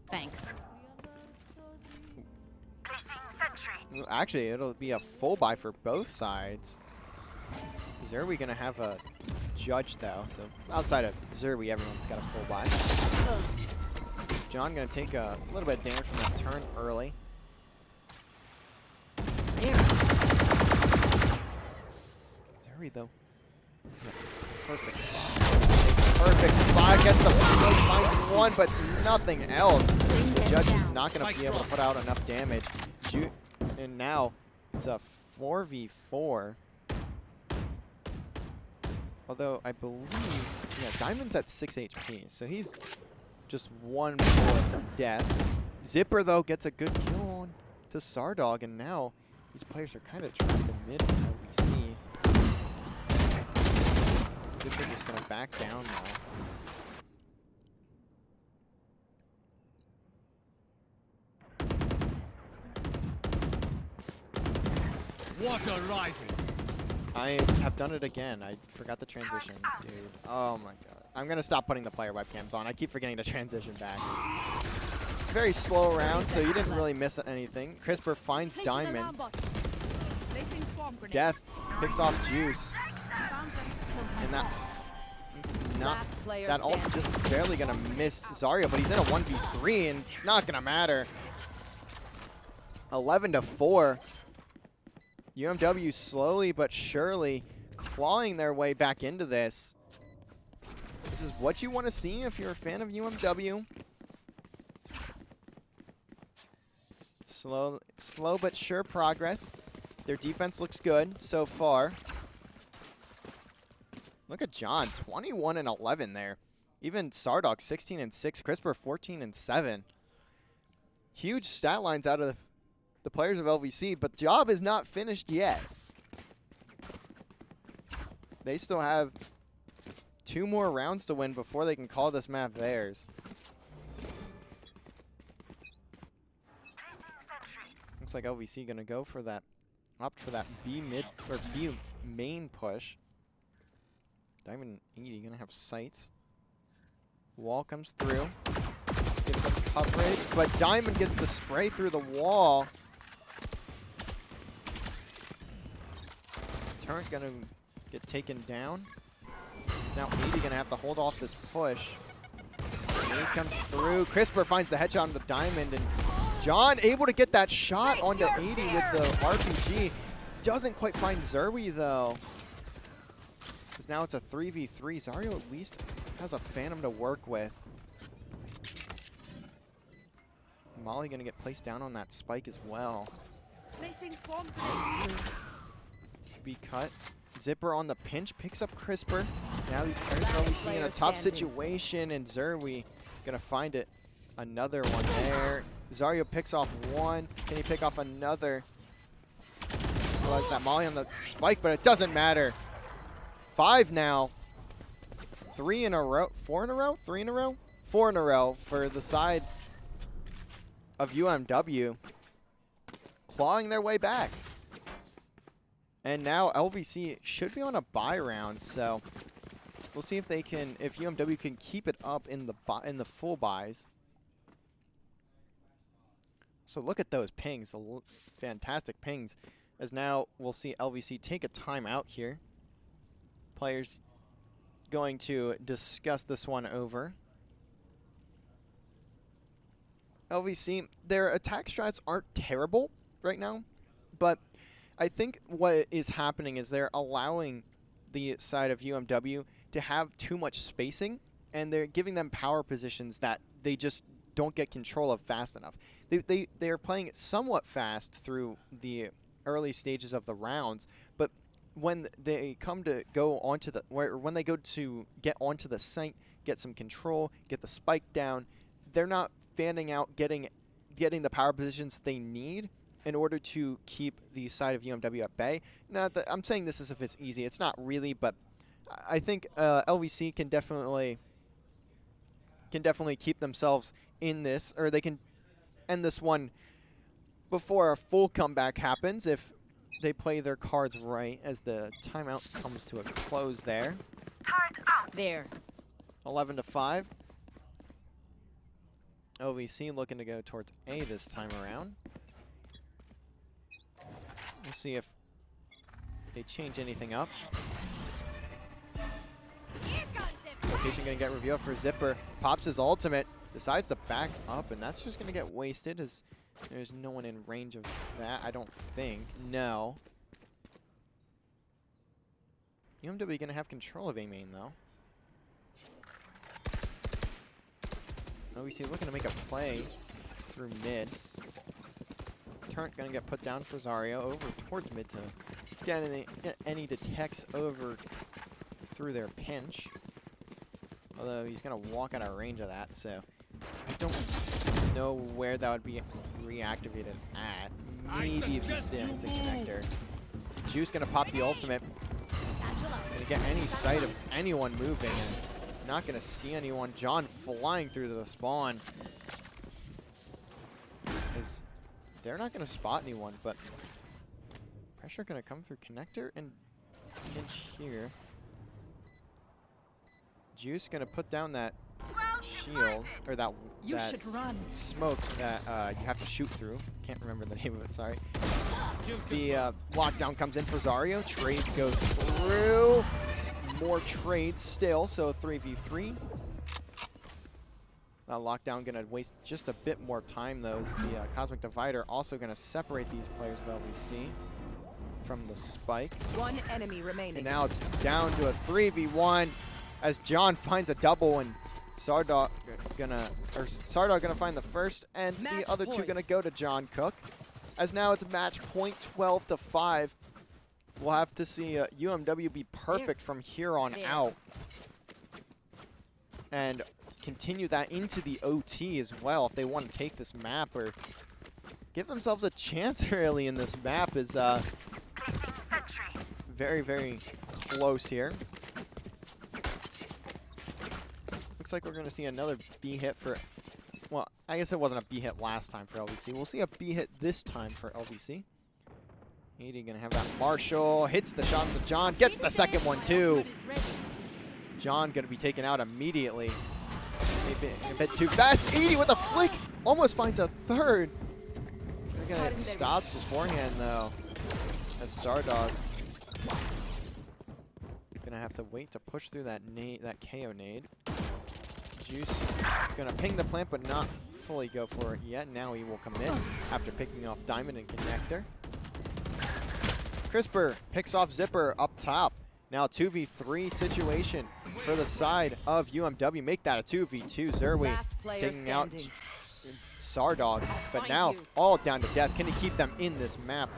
Thanks. Placing sentry. Actually, it'll be a full buy for both sides. Zerwi gonna have a judge though, so outside of Zerwi, everyone's got a full buy. John gonna take a little bit of damage from that turn early. Zerwi though, perfect spot. Perfect spot. Gets the smoke, finds one, but nothing else. The judge is not going to be able to put out enough damage. And now it's a 4v4. Although I believe, yeah, Diamond's at 6 HP, so he's just 1 bullet from death. Zipper, though, gets a good kill on to Sardog, and now these players are kind of trying to mid LVC. Zipper just going to back down now. What a rising! I have done it again. I forgot the transition, dude. Oh my god. I'm going to stop putting the player webcams on. I keep forgetting to transition back. Very slow round, so you didn't really miss anything. Crisper finds Diamond. Death picks off Juice. And that ult just barely going to miss Zarya, but he's in a 1v3, and it's not going to matter. 11-4. UMW slowly but surely clawing their way back into this. This is what you want to see if you're a fan of UMW. Slow but sure progress. Their defense looks good so far. Look at John, 21-11 there. Even Sardog, 16-6. Crisper, 14-7. Huge stat lines out of the players of LVC, but the job is not finished yet. They still have 2 more rounds to win before they can call this map theirs. Looks like LVC gonna go for that, opt for that B mid or B main push. Diamond 80 gonna have sights. Wall comes through, gives them coverage, but Diamond gets the spray through the wall. Turret gonna get taken down. He's now 80 gonna have to hold off this push. And he comes through. Crisper finds the headshot on the Diamond, and John able to get that shot onto 80 with the RPG. Doesn't quite find Zerwi though. Because now it's a 3v3. Zario at least has a Phantom to work with. Molly gonna get placed down on that spike as well. Be cut. Zipper on the pinch, picks up Crisper. Now these players are only seeing a tough situation, and Zerwi gonna find it. Another one there. Zario picks off one. Can he pick off another? Still has that Molly on the spike, but it doesn't matter. 5 now. 3 in a row. 4 in a row? 3 in a row? 4 in a row for the side of UMW. Clawing their way back. And now LVC should be on a bye round, so we'll see if they can, if UMW can keep it up in the full buys. So look at those pings, fantastic pings. As now we'll see LVC take a timeout here. Players going to discuss this one over. LVC, their attack strats aren't terrible right now, but I think what is happening is they're allowing the side of UMW to have too much spacing, and they're giving them power positions that they just don't get control of fast enough. They are playing it somewhat fast through the early stages of the rounds, but when they come to go onto the when they go to get onto the site, get some control, get the spike down, they're not fanning out, getting the power positions they need in order to keep the side of UMW at bay. Now, I'm saying this as if it's easy. It's not really, but I think LVC can definitely keep themselves in this, or they can end this one before a full comeback happens if they play their cards right, as the timeout comes to a close there. Turret out. There. 11-5. LVC looking to go towards A this time around. We'll see if they change anything up. Location gonna get revealed for Zipper. Pops his ultimate, decides to back up, and that's just gonna get wasted as there's no one in range of that, I don't think. No. UMW going to have control of A main, though. LVC looking to make a play through mid. Turret going to get put down for Zarya over towards mid to get any detects over through their pinch. Although he's going to walk out of range of that, so I don't know where that would be reactivated at. Maybe if he stands a connector. Juice going to pop the ultimate. Going to get any sight of anyone moving and not going to see anyone. John flying through to the spawn. They're not going to spot anyone, but pressure going to come through connector and pinch here. Juice going to put down that shield, or that should run. smoke that you have to shoot through. Can't remember the name of it, sorry. The lockdown comes in for Zarya. Trades go through. More trades still, so 3v3. Lockdown going to waste just a bit more time, though, as the Cosmic Divider also going to separate these players of LVC from the spike. One enemy remaining. And now it's down to a 3v1 as John finds a double, and Sardog gonna find the first, and the other two gonna go to John Cook. As now it's match point 12-5. We'll have to see UMW be perfect from here on out, and continue that into the OT as well if they want to take this map or give themselves a chance early in this map. Is very, very close here. Looks like we're going to see another B hit for, well, I guess it wasn't a B hit last time for LVC. We'll see a B hit this time for LVC. 80 going to have that Marshall, hits the shot to John, gets the second one too. John going to be taken out immediately. A bit too fast. 80 with a flick, almost finds a third. They're going to get stopped beforehand though, as Sardog going to have to wait to push through that nade, that KO nade. Juice gonna ping the plant, but not fully go for it yet. Now he will commit after picking off Diamond and Connector. Crisper picks off Zipper up top. Now 2v3 situation for the side of UMW. Make that a 2v2. Zerwi taking out Sardog, but now all down to death. Can he keep them in this map?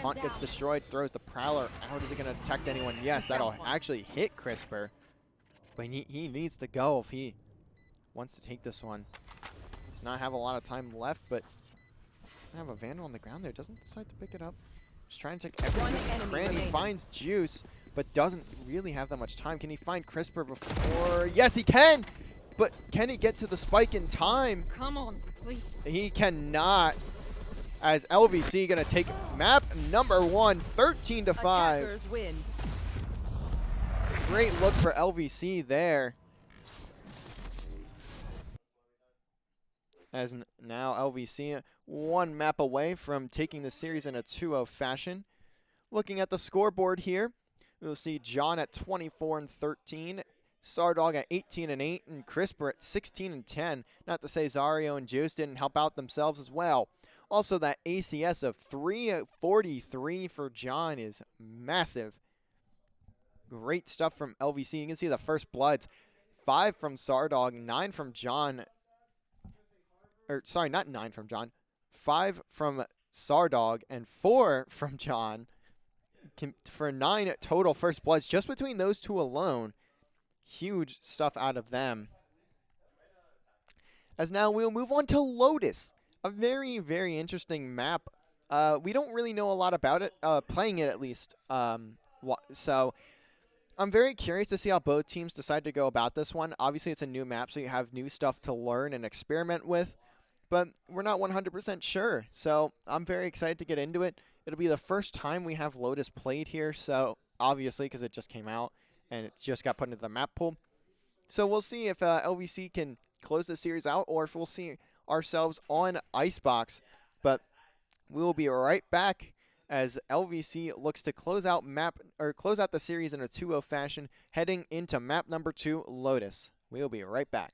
Haunt gets destroyed, throws the Prowler out. Is he gonna detect anyone? Yes, that'll actually hit Crisper. But he needs to go if he wants to take this one. Does not have a lot of time left, but have a Vandal on the ground there. Doesn't decide to pick it up. Just trying to take everything. He finds Juice, but doesn't really have that much time. Can he find Crisper before? Yes, he can! But can he get to the spike in time? Come on, please. He cannot. As LVC gonna take map number 1, 13-5. Attackers win. Great look for LVC there. As now LVC one map away from taking the series in a 2-0 fashion. Looking at the scoreboard here, we'll see John at 24-13, Sardog at 18-8, and Crisper at 16-10. Not to say Zario and Juice didn't help out themselves as well. Also, that ACS of 343 for John is massive. Great stuff from LVC. You can see the first bloods. 5 from Sardog, 9 from John. Or, sorry, not 9 from John. 5 from Sardog and 4 from John. For 9 total first bloods just between those two alone. Huge stuff out of them. As now we'll move on to Lotus. A very, very interesting map. We don't really know a lot about it, playing it at least. So I'm very curious to see how both teams decide to go about this one. Obviously, it's a new map, so you have new stuff to learn and experiment with. But we're not 100% sure, so I'm very excited to get into it. It'll be the first time we have Lotus played here, so obviously, because it just came out and it just got put into the map pool. So we'll see if LVC can close the series out, or if we'll see ourselves on Icebox. But we will be right back as LVC looks to close out the series in a 2-0 fashion, heading into map number 2, Lotus. We'll be right back.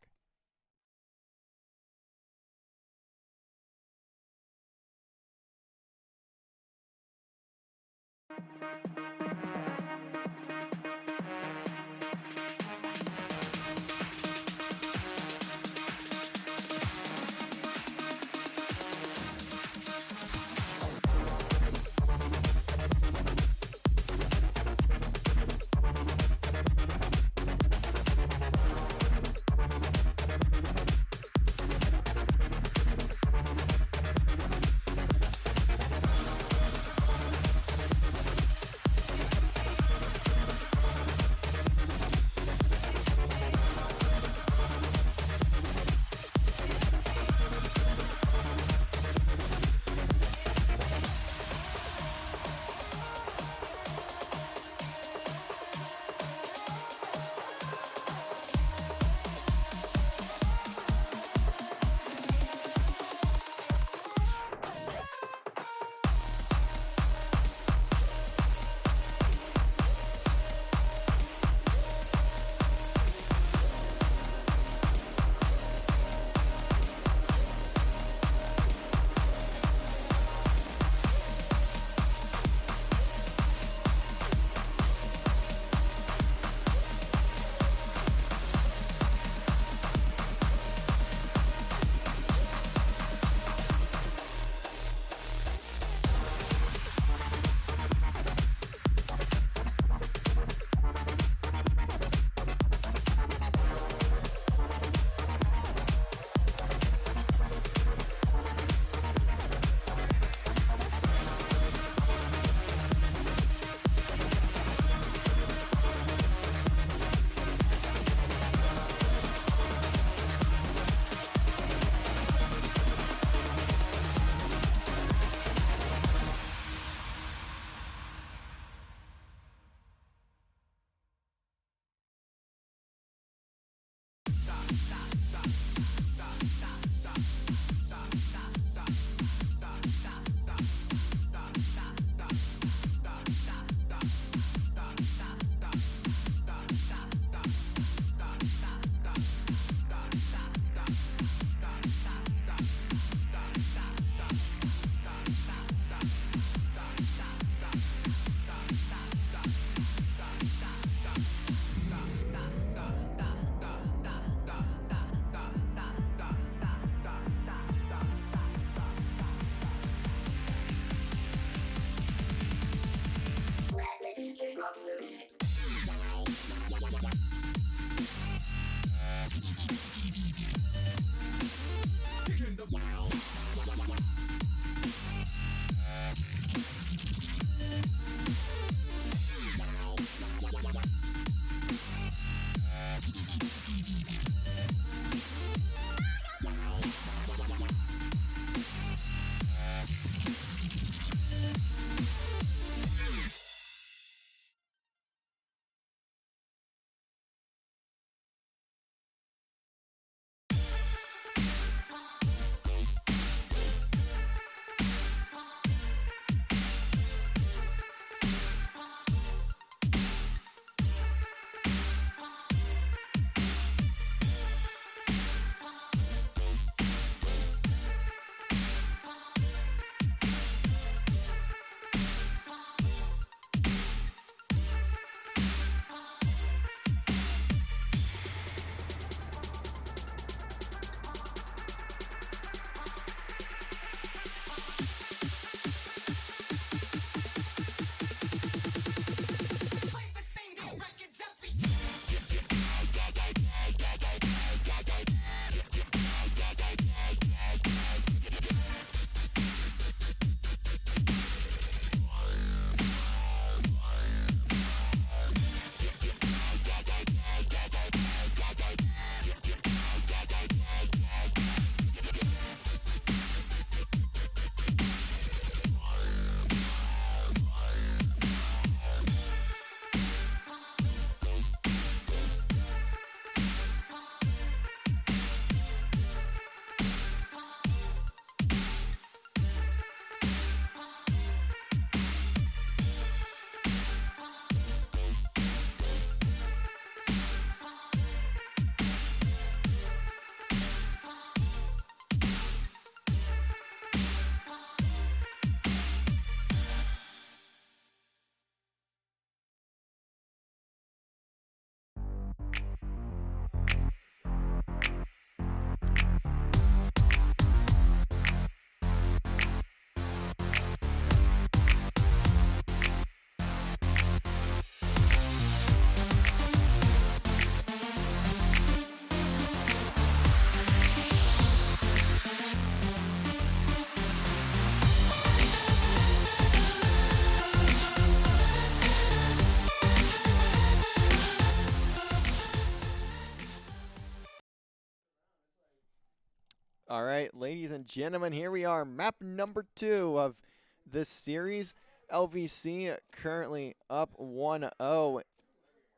All right, ladies and gentlemen, here we are, map number 2 of this series. LVC currently up 1-0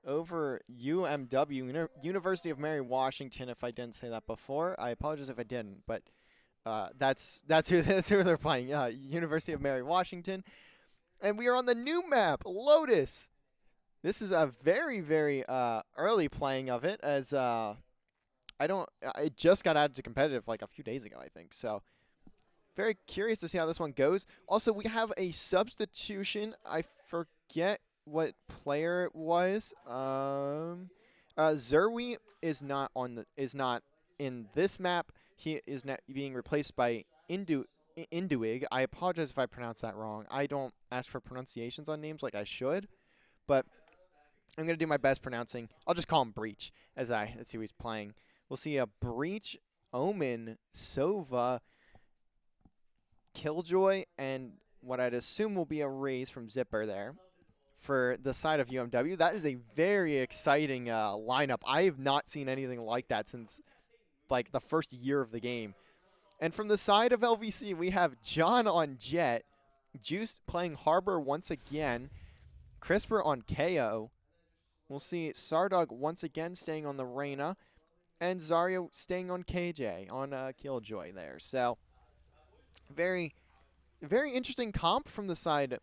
over UMW, University of Mary Washington. If I didn't say that before, I apologize if I didn't, but that's who they're playing. University of Mary Washington, and we are on the new map, Lotus. This is a very, very early playing of it, as it just got added to competitive like a few days ago, I think. So very curious to see how this one goes. Also, we have a substitution. I forget what player it was. Zerwi is not in this map. He is being replaced by Induig. I apologize if I pronounced that wrong. I don't ask for pronunciations on names like I should, but I'm gonna do my best pronouncing. I'll just call him Breach as let's see who he's playing. We'll see a Breach, Omen, Sova, Killjoy, and what I'd assume will be a raise from Zipper there for the side of UMW. That is a very exciting lineup. I have not seen anything like that since like the first year of the game. And from the side of LVC, we have John on Jet, Juice playing Harbor once again, Crisper on KO. We'll see Sardog once again staying on the Reyna, and Zarya staying on KJ, on Killjoy there. So, very, very interesting comp from the side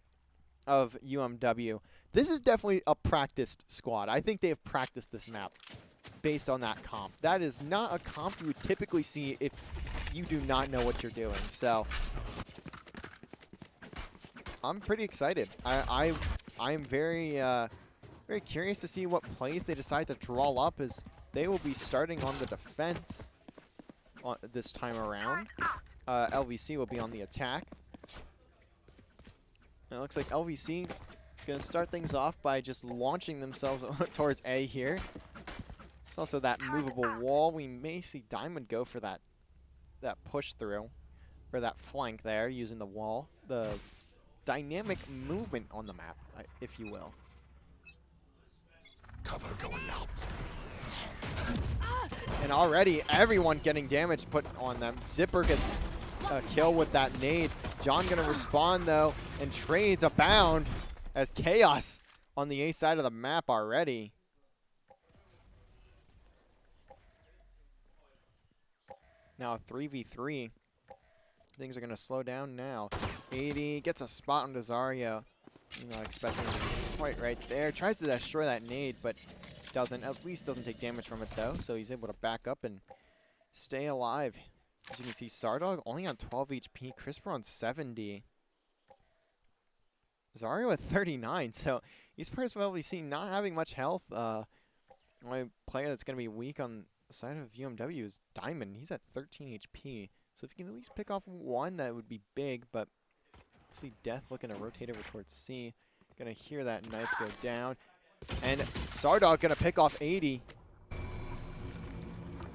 of UMW. This is definitely a practiced squad. I think they have practiced this map based on that comp. That is not a comp you would typically see if you do not know what you're doing. So, I'm pretty excited. I'm very, very curious to see what plays they decide to draw up, as they will be starting on the defense this time around. LVC will be on the attack. It looks like LVC Gonna start things off by just launching themselves towards A here. There's also that movable wall. We may see Diamond go for that push through, or that flank there, using the wall. The dynamic movement on the map, if you will. Cover going out. And already everyone getting damage put on them. Zipper gets a kill with that nade. John gonna respond though, and trades abound as chaos on the A side of the map already. Now a 3v3. Things are gonna slow down now. 80 gets a spot on Desario. Not expecting him to be quite right there. Tries to destroy that nade, but doesn't. At least doesn't take damage from it though, so he's able to back up and stay alive. As you can see, Sardog only on 12 HP, Crisper on 70. Zario at 39, so he's probably seen not having much health. Only player that's going to be weak on the side of UMW is Diamond. He's at 13 HP, so if you can at least pick off one, that would be big, but see Death looking to rotate over towards C. Gonna hear that knife go down. And Sardog gonna pick off 80.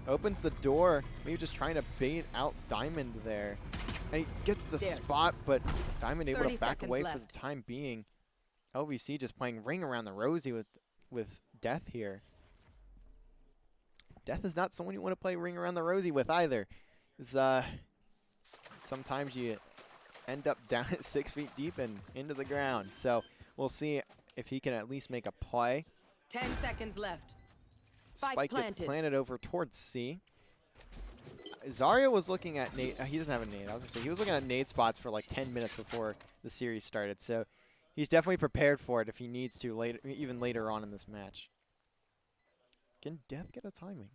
Opens the door, maybe just trying to bait out Diamond there. And he gets the spot, but Diamond able to back away for the time being. LVC just playing Ring Around the Rosie with Death here. Death is not someone you want to play Ring Around the Rosie with either. Sometimes you end up down at 6 feet deep and into the ground. So we'll see if he can at least make a play. 10 seconds left. Spike gets planted over towards C. Zario was looking at nade. He doesn't have a nade. I was going to say, he was looking at nade spots for like 10 minutes before the series started. So he's definitely prepared for it if he needs to, later, even later on in this match. Can Death get a timing?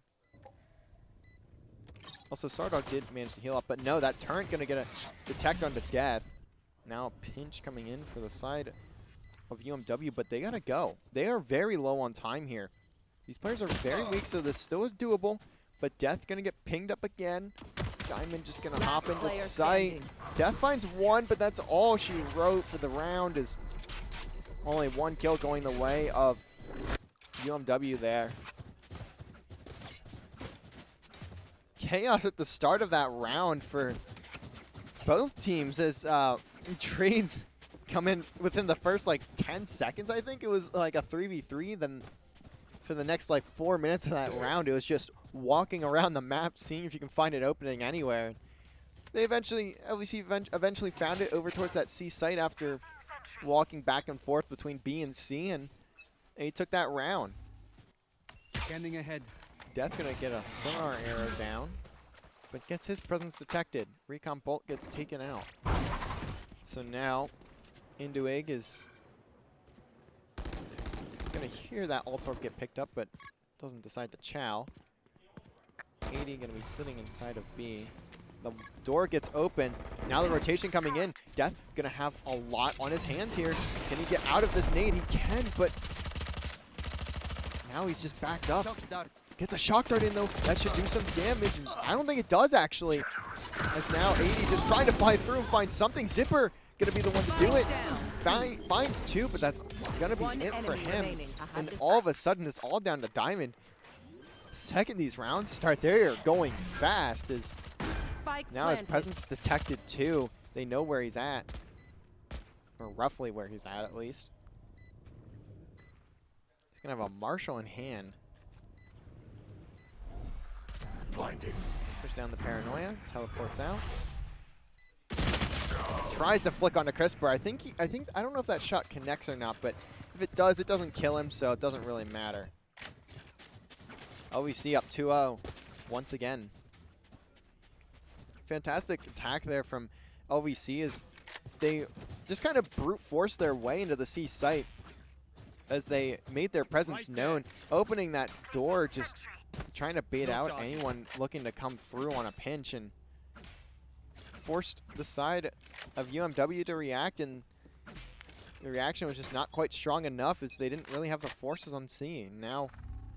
Also, Sardog did manage to heal up, but no, that turret going to get a detect onto Death. Now a pinch coming in for the side of UMW, but they got to go. They are very low on time here. These players are very weak, so this still is doable, but Death going to get pinged up again. Diamond just going to hop into sight. Death finds one, but that's all she wrote for the round. Is only one kill going the way of UMW there. Chaos at the start of that round for both teams as trades come in within the first like 10 seconds. I think it was like a 3v3. Then for the next like 4 minutes of that round, it was just walking around the map, seeing if you can find an opening anywhere. They eventually found it over towards that C site after walking back and forth between B and C, and he took that round. Scanning ahead. Death gonna get a sonar arrow down, but gets his presence detected. Recon Bolt gets taken out. So now, Induig is gonna hear that Altorp get picked up, but doesn't decide to chow. 80 gonna be sitting inside of B. The door gets open. Now the rotation coming in. Death gonna have a lot on his hands here. Can he get out of this nade? He can, but now he's just backed up. Gets a shock dart in though. That should do some damage. And I don't think it does actually. As now 80 just trying to fly through and find something. Zipper gonna be the one to do it. Finds two, but that's gonna be it for him. And all of a sudden it's all down to Diamond. Second these rounds start, they're going fast as now his presence is detected too. They know where he's at. Or roughly where he's at least. He's gonna have a Marshall in hand. Blinding. Push down the paranoia, teleports out. Tries to flick onto Crisper. I don't know if that shot connects or not, but if it does, it doesn't kill him, so it doesn't really matter. LVC up 2-0 once again. Fantastic attack there from LVC as they just kind of brute forced their way into the C site as they made their presence known, opening that door, just trying to bait out anyone looking to come through on a pinch, and forced the side of UMW to react, and the reaction was just not quite strong enough as they didn't really have the forces on C. Now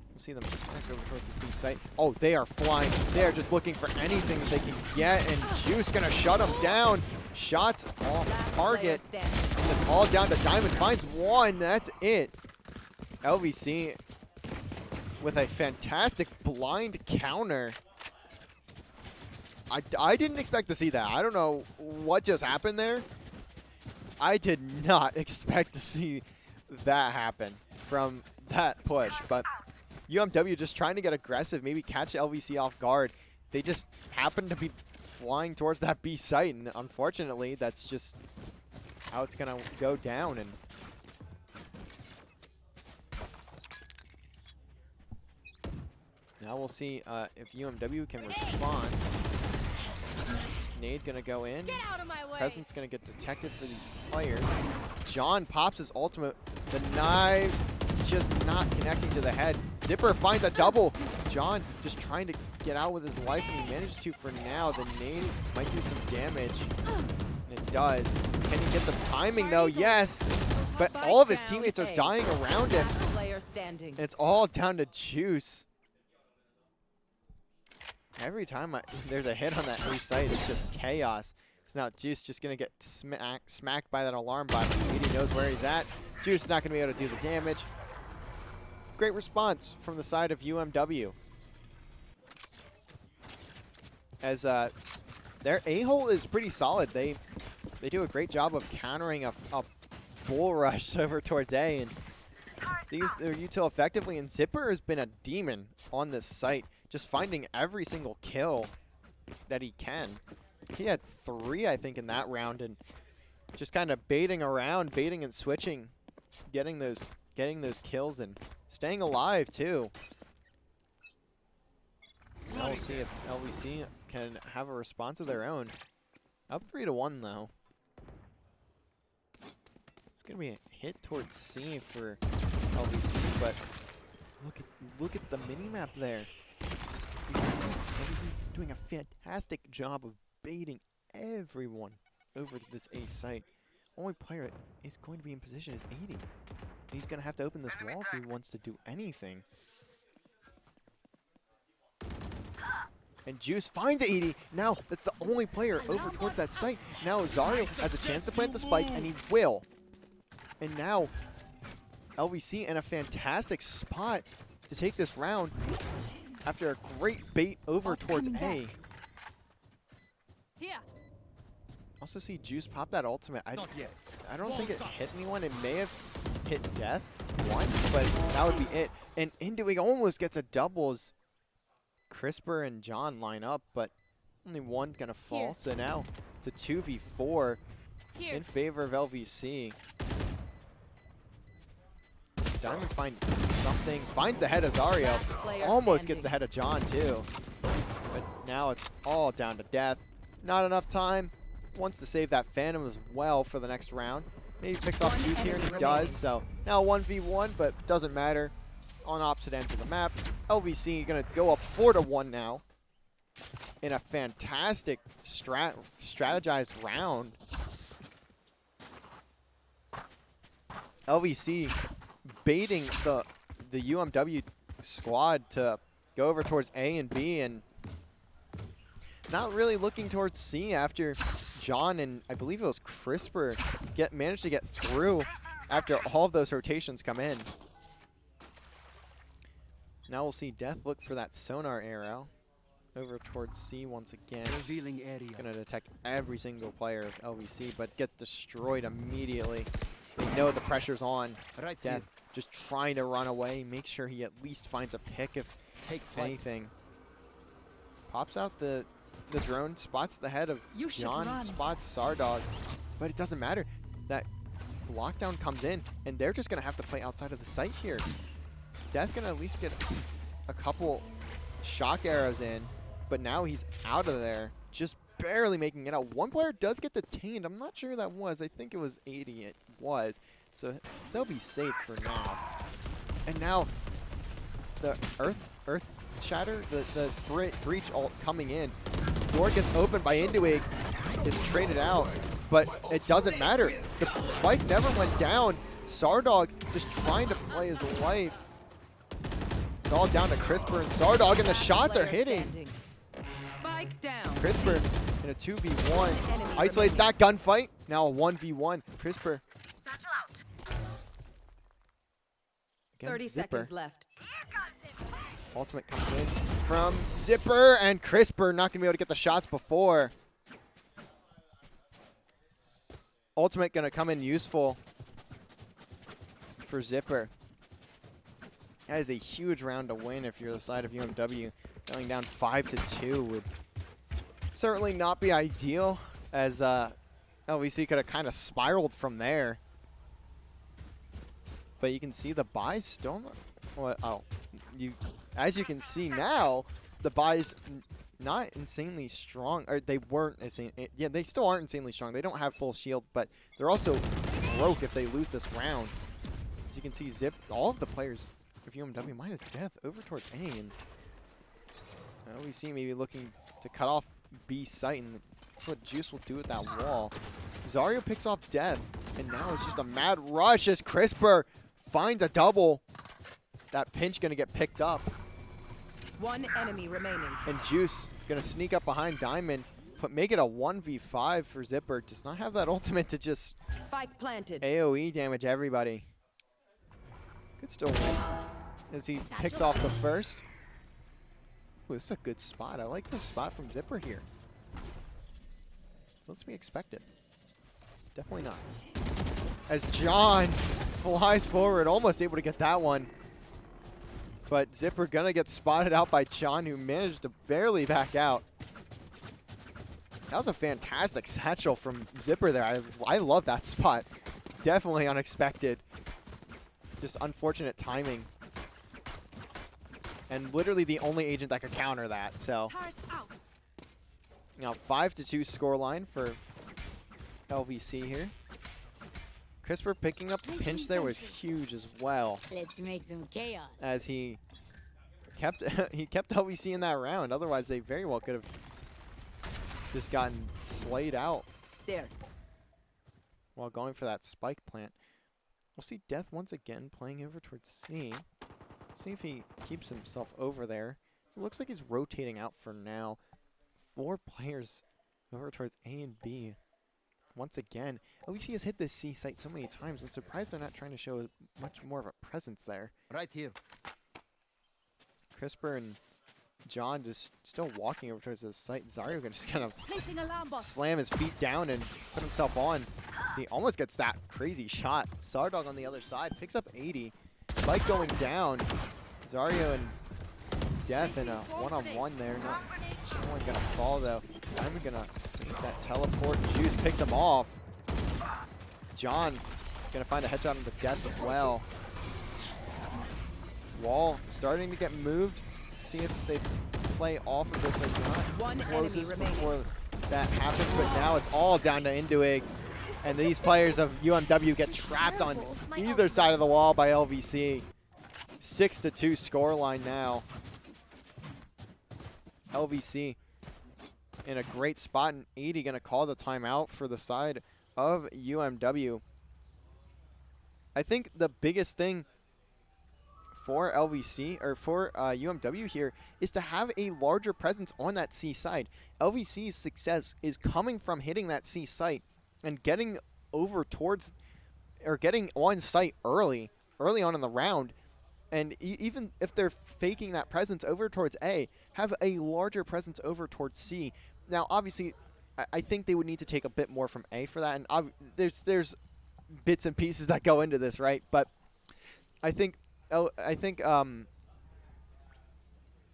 we'll see them strike over towards this B site. Oh, they are flying. They are just looking for anything that they can get, and Juice gonna shut them down. Shots off target. and it's all down to Diamond. Finds one. That's it. LVC with a fantastic blind counter. I didn't expect to see that. I don't know what just happened there. I did not expect to see that happen from that push. But UMW just trying to get aggressive, maybe catch LVC off guard. They just happened to be flying towards that B site, and unfortunately, that's just how it's going to go down. And now we'll see if UMW can respond. Nade gonna go in. Get out of my way. Presence gonna get detected for these players. John pops his ultimate. The knives just not connecting to the head. Zipper finds a double. John just trying to get out with his life, and he manages to for now. The nade might do some damage, and it does. Can he get the timing though? Yes, but all of his teammates are dying around him. Player standing. And it's all down to Juice. Every time there's a hit on that A site, it's just chaos. So now Juice just going to get smacked by that alarm bot. He knows where he's at. Juice not going to be able to do the damage. Great response from the side of UMW. As their A-hole is pretty solid. They do a great job of countering a bull rush over towards A. And they use their util effectively. And Zipper has been a demon on this site, just finding every single kill that he can. He had 3, I think, in that round, and just kind of baiting around, baiting and switching, getting those kills and staying alive too. Now we'll see if LVC can have a response of their own. Up 3-1 though. It's gonna be a hit towards C for LVC, but look at the minimap there. You can see LVC doing a fantastic job of baiting everyone over to this A site. Only player that is going to be in position is 80. He's going to have to open this wall if he wants to do anything. And Juice finds 80. Now, that's the only player over towards that site. Now, Zario has a chance to plant the spike, and he will. And now, LVC in a fantastic spot to take this round after a great bait over towards A. Here. Also see Juice pop that ultimate. I Not yet. don't think it hit anyone. It may have hit Death once, but that would be it. And Induig almost gets a doubles. Crisper and John line up, but only one gonna fall. Here. So now it's a 2v4 Here. in favor of LVC. Diamond finds something, finds the head of Zario. Player Almost standing. gets the head of John too. But now it's all down to Death. Not enough time. Wants to save that Phantom as well for the next round. Maybe picks off Juice here, and he does. So now 1v1, but doesn't matter. On opposite ends of the map. LVC going to go up 4-1 now in a fantastic strategized round. LVC baiting the UMW squad to go over towards A and B, and not really looking towards C after John and I believe it was Crisper managed to get through after all of those rotations come in. Now we'll see Death look for that sonar arrow over towards C once again. Revealing area. Gonna detect every single player of LVC, but gets destroyed immediately. They know the pressure's on. Right Death here. just trying to run away, make sure he at least finds a pick if Take flight. anything. Pops out the drone, spots the head of You should John, run. spots Sardog, but it doesn't matter. That lockdown comes in, and they're just gonna have to play outside of the site here. Death gonna at least get a couple shock arrows in, but now he's out of there, just barely making it out. One player does get detained. I'm not sure who that was. I think it was 80. It was. So they'll be safe for now. And now the Earth Shatter, the Breach ult coming in. Door gets opened by Induig. Is traded out, but it doesn't matter. The spike never went down. Sardog just trying to play his life. It's all down to Crisper and Sardog, and the shots are Player hitting. standing. Spike down. Crisper in a 2v1. Enemy Isolates remaining. that gunfight. Now a 1v1. Crisper against 30 Zipper. seconds left. Ultimate comes in from Zipper, and Crisper not going to be able to get the shots before. Ultimate going to come in useful for Zipper. That is a huge round to win if you're the side of UMW. Going down 5-2 would certainly not be ideal, as LVC could have kind of spiraled from there. But you can see the buys still as you can see now, the buys not insanely strong, or they weren't insane. Yeah, they still aren't insanely strong. They don't have full shield, but they're also broke if they lose this round. As you can see, all of the players of UMW minus Death over towards A, and LVC maybe looking to cut off B site, and that's what Juice will do with that wall. Zario picks off Death, and now it's just a mad rush as Crisper finds a double. That pinch gonna get picked up. One enemy remaining. And Juice gonna sneak up behind Diamond, but make it a 1v5 for Zipper. Does not have that ultimate to just Spike planted. AoE damage everybody. Could still win as he picks off the first. Ooh, this is a good spot. I like this spot from Zipper here. Let's be expected. Definitely not. As John flies forward, almost able to get that one. But Zipper gonna get spotted out by John, who managed to barely back out. That was a fantastic satchel from Zipper there. I love that spot. Definitely unexpected. Just unfortunate timing. And literally the only agent that could counter that. So, now 5-2 scoreline for LVC here. Crisper picking up the pinch there was huge as well. Let's make some chaos. As he kept LVC in that round. Otherwise, they very well could have just gotten slayed out There. while going for that spike plant. We'll see Death once again playing over towards C. See if he keeps himself over there. So it looks like he's rotating out for now. 4 players over towards A and B. Once again, LVC has hit this C site so many times. I'm surprised they're not trying to show much more of a presence there. Right here. Crisper and John just still walking over towards this site. Zario can just kind of Placing alarm bot. slam his feet down and put himself on. See, almost gets that crazy shot. Sardog on the other side picks up 80. Spike going down. Zario and Death in a one-on-one there. No one gonna fall though. Diamond gonna make that teleport. Juice picks him off. John gonna find a headshot on the Death as well. Wall starting to get moved. See if they play off of this or not. One Closes enemy remaining. before that happens, but now it's all down to Induig. And these players of UMW get trapped on either side of the wall by LVC. 6-2 scoreline now. LVC in a great spot, and 80 going to call the timeout for the side of UMW. I think the biggest thing for LVC, or for UMW here, is to have a larger presence on that C side. LVC's success is coming from hitting that C site and getting over towards, or getting on site early on in the round. And even if they're faking that presence over towards A, have a larger presence over towards C. Now, obviously, I think they would need to take a bit more from A for that. And there's bits and pieces that go into this, right? But I think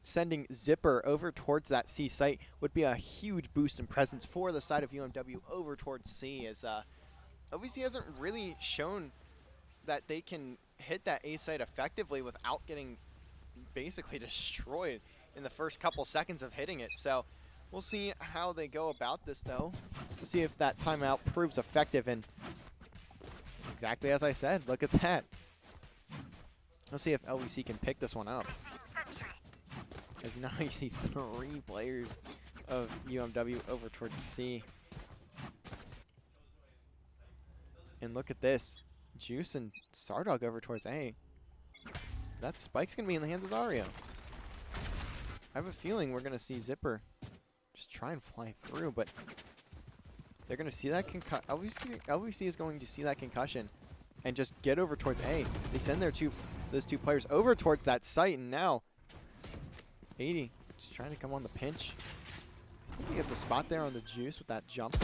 sending Zipper over towards that C site would be a huge boost in presence for the side of UMW over towards C, as LVC hasn't really shown that they can hit that A site effectively without getting basically destroyed in the first couple seconds of hitting it. So we'll see how they go about this, though. We'll see if that timeout proves effective, and exactly as I said, look at that. Let's see if LVC can pick this one up. As now you see 3 players of UMW over towards C. And look at this. Juice and Sardog over towards A. That spike's going to be in the hands of Zario. I have a feeling we're going to see Zipper just try and fly through, but they're going to see that LVC is going to see that concussion and just get over towards A. They send their 2 those two players over towards that site, and now 80 just trying to come on the pinch. I think he gets a spot there on the juice with that jump.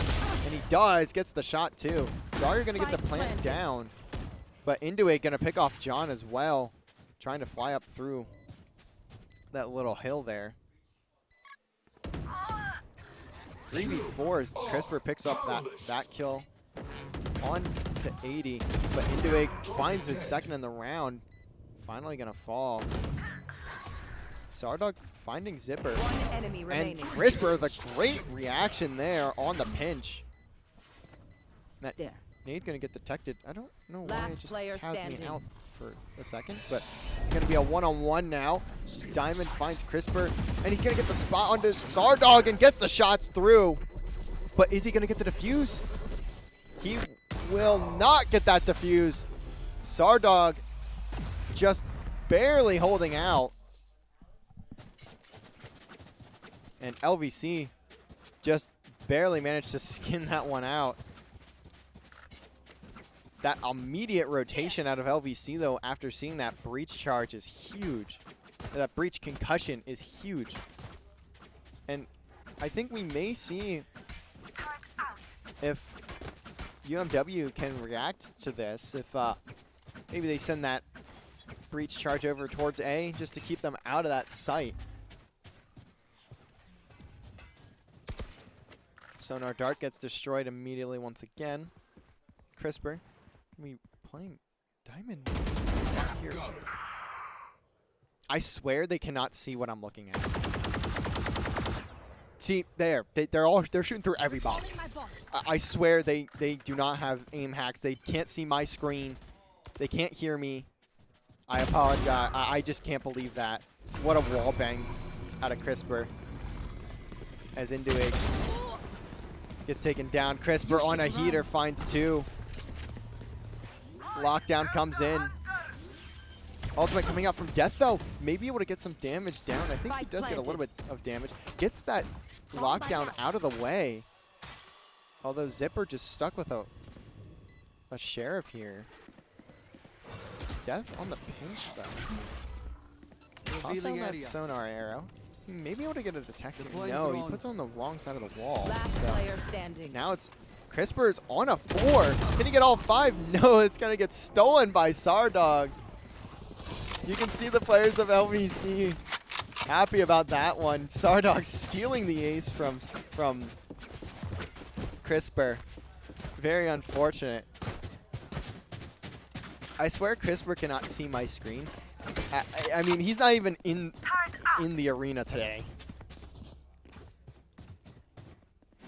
And he does, gets the shot too. Zarya gonna get the plant down. But Induit gonna pick off John as well. Trying to fly up through that little hill there. 3v4 as CRISPR picks up that kill on to 80. But Induit finds his second in the round. Finally gonna fall. Sardog finding Zipper. One enemy And remaining. CRISPR, the great reaction there on the pinch. That There. nade gonna get detected. I don't know why Last it just player tabbed me standing. out for a second, but it's gonna be a one-on-one now. Diamond finds CRISPR, and he's gonna get the spot onto Sardog and gets the shots through. But is he gonna get the defuse? He will not get that defuse. Sardog just barely holding out. And LVC just barely managed to skin that one out. That immediate rotation out of LVC, though, after seeing that breach charge is huge. That breach concussion is huge. And I think we may see if UMW can react to this. If maybe they send that breach charge over towards A just to keep them out of that site. Sonar Dart gets destroyed immediately once again. CRISPR, can we playing Diamond back here? I swear they cannot see what I'm looking at. See, they're shooting through every box. I swear they do not have aim hacks. They can't see my screen. They can't hear me. I apologize. I just can't believe that. What a wall bang out of CRISPR. As Induit gets taken down. CRISPR on a heater finds two. Lockdown comes in. Ultimate coming out from Death, though. Maybe able to get some damage down. I think he does get a little bit of damage. Gets that lockdown out of the way. Although Zipper just stuck with a Sheriff here. Death on the pinch, though. Toss down that sonar arrow. He may be able to get a detective. No, he puts on the wrong side of the wall. Last player standing. Now it's CRISPR's on a 4. Can he get all 5? No, it's going to get stolen by Sardog. You can see the players of LVC happy about that one. Sardog stealing the ace from CRISPR. Very unfortunate. I swear CRISPR cannot see my screen. I mean, he's not even in the arena today.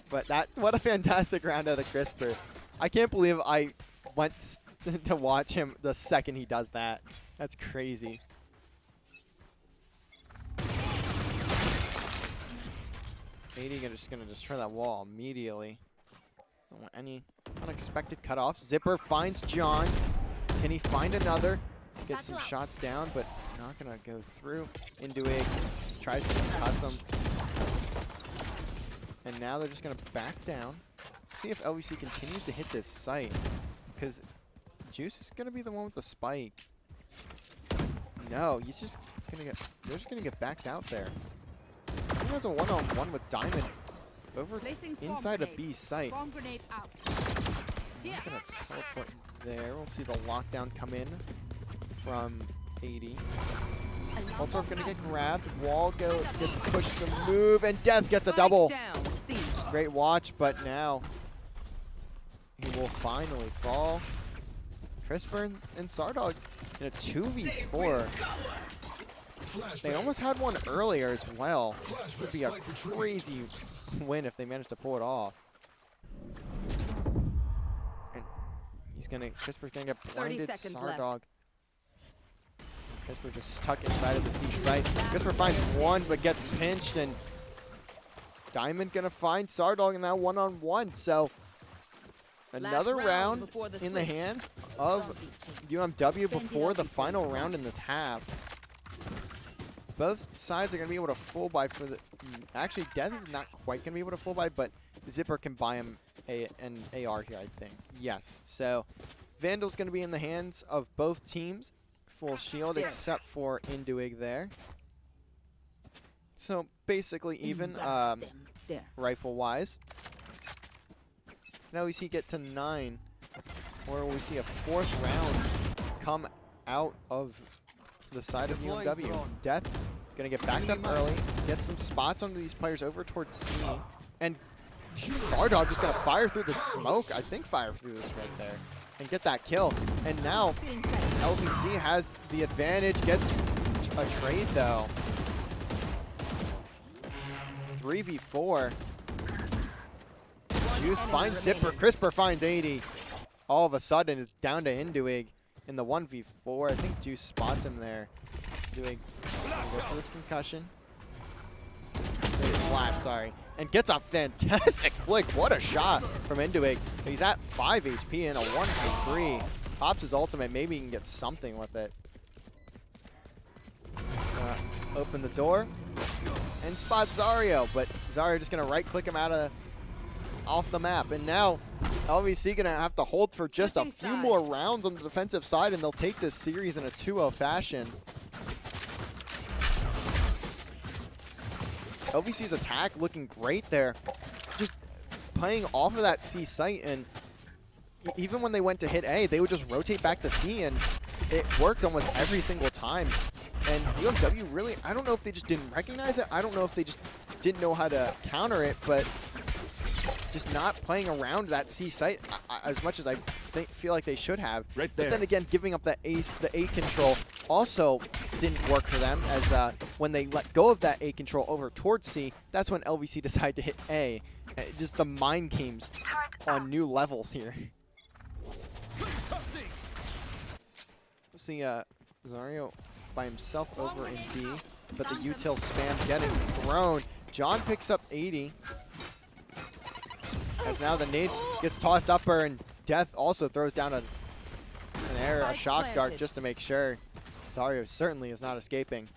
But what a fantastic round out of CRISPR. I can't believe I went to watch him the second he does that. That's crazy. Just gonna destroy that wall immediately. Doesn't want any unexpected cutoffs. Zipper finds John. Can he find another? Get some shots down, but not gonna go through. Induit tries to concuss him. And now they're just gonna back down. See if LVC continues to hit this site. Because Juice is gonna be the one with the spike. No, they're just gonna get backed out there. He has a one-on-one with Diamond over inside of B's site. I'm not gonna teleport there. We'll see the lockdown come in from 80. Ultorf gonna get grabbed. Wall gets pushed to move, and Death gets a double. Great watch, but now he will finally fall. CRISPR and Sardog in a 2v4. They almost had one earlier as well. This would be a crazy win if they managed to pull it off. And CRISPR's gonna get blinded. Sardog. CRISPR just stuck inside of the C site. CRISPR finds one, but gets pinched, and Diamond gonna find Sardog in that one-on-one. So another round in the hands of UMW before the final round in this half. Both sides are going to be able to full buy for the... Actually, Death is not quite going to be able to full buy, but Zipper can buy him an AR here, I think. Yes. So Vandal's going to be in the hands of both teams full shield except for Induig there. So basically even rifle-wise. Now we see get to 9, or we see a 4th round come out of the side of UMW. Death gonna get backed up early, get some spots onto these players over towards C, and Zardog just gonna fire through the smoke. I think fire through the smoke there and get that kill. And now LVC has the advantage, gets a trade though. 3v4. Juice finds Zipper, Crisper finds 80. All of a sudden it's down to Induig in the 1v4. I think Juice spots him there. Induig go for this concussion. Flash, sorry. And gets a fantastic flick. What a shot from Induig. He's at 5 HP in a 1v3. Pops his ultimate. Maybe he can get something with it. Open the door and spots Zario, but Zario just gonna right click him off the map. And now LVC gonna have to hold for just a few more rounds on the defensive side, and they'll take this series in a 2-0 fashion. LVC's attack looking great there. Just playing off of that C site, and even when they went to hit A, they would just rotate back to C, and it worked almost every single time. And UMW really, I don't know if they just didn't recognize it. I don't know if they just didn't know how to counter it, but just not playing around that C site as much as I feel like they should have. Right there. But then again, giving up the A control also didn't work for them, as when they let go of that A control over towards C, that's when LVC decided to hit A. Just the mind games on new levels here. See Zario by himself over in D, but the util spam getting thrown. John picks up 80. As now the nade gets tossed upper, and Death also throws down an air, a shock dart just to make sure. Zario certainly is not escaping.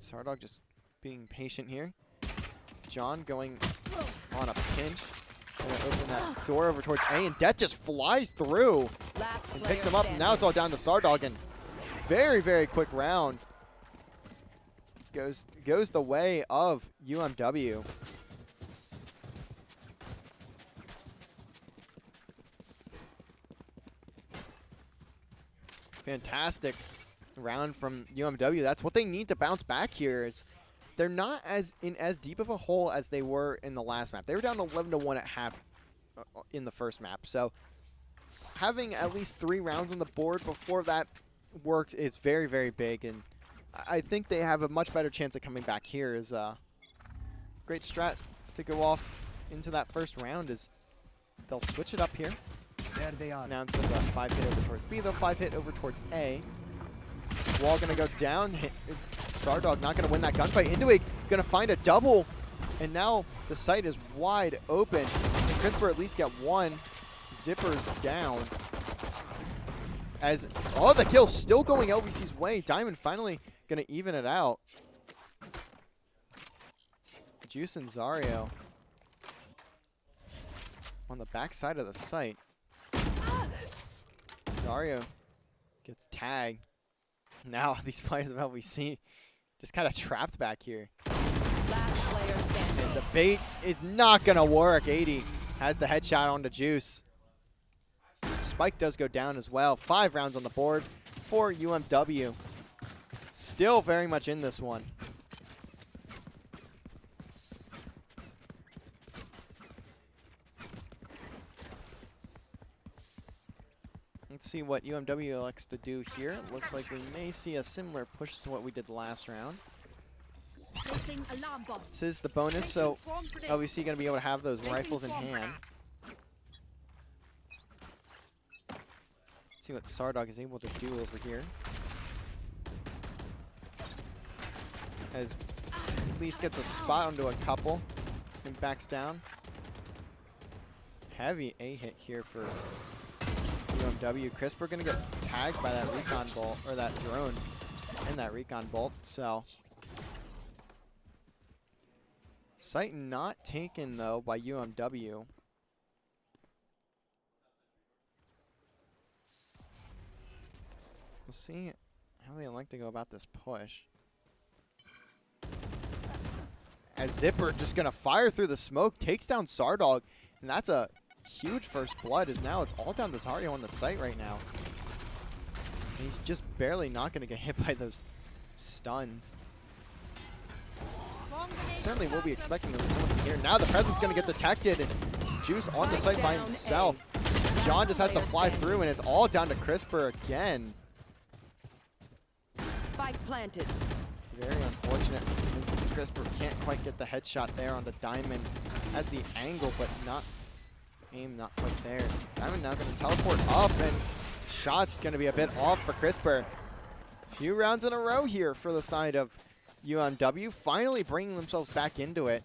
Sardog just being patient here. John going on a pinch. Gonna open that door over towards A, and Death just flies through and picks him up. And now it's all down to Sardog, and very, very quick round. Goes the way of UMW. Fantastic round from UMW. That's what they need to bounce back here. They're not as deep of a hole as they were in the last map. They were down 11-1 at half in the first map. So having at least 3 rounds on the board before that worked is very, very big, and I think they have a much better chance of coming back here. Is a great strat to go off into that first round. Is they'll switch it up here. There they are. Now instead of a 5 hit over towards B, they'll 5 hit over towards A. Wall gonna go down. Sardog not gonna win that gunfight. Induig gonna find a double, and now the site is wide open. And Crisper at least get 1. Zipper's down. As all the kills still going LVC's way. Diamond finally gonna even it out. Juice and Zario on the back side of the site. Zario gets tagged. Now these players of LVC just kind of trapped back here. Last player standing. And the bait is not gonna work. 80 has the headshot onto Juice. Spike does go down as well. 5 rounds on the board for UMW. Still very much in this one. Let's see what UMW elects to do here. It looks like we may see a similar push to what we did last round. This is the bonus, so obviously going to be able to have those rifles in hand. See what Sardog is able to do over here. As at least gets a spot onto a couple and backs down. Heavy A hit here for UMW. Crisper gonna get tagged by that recon bolt, or that drone and that recon bolt. So site not taken though by UMW. We'll see how they like to go about this push. As Zipper just going to fire through the smoke, takes down Sardog, and that's a huge first blood, as now it's all down to Zario on the site right now. And he's just barely not going to get hit by those stuns. Certainly will be expecting there to be someone here. Now the President's going to get detected, and Juice on the site by himself. John just has to fly through, and it's all down to Crisper again. Spike planted. Very unfortunate because Crisper can't quite get the headshot there on the Diamond. Has the angle, but not aim, not quite there. Diamond now going to teleport up, and shot's going to be a bit off for Crisper. Few rounds in a row here for the side of UMW, finally bringing themselves back into it.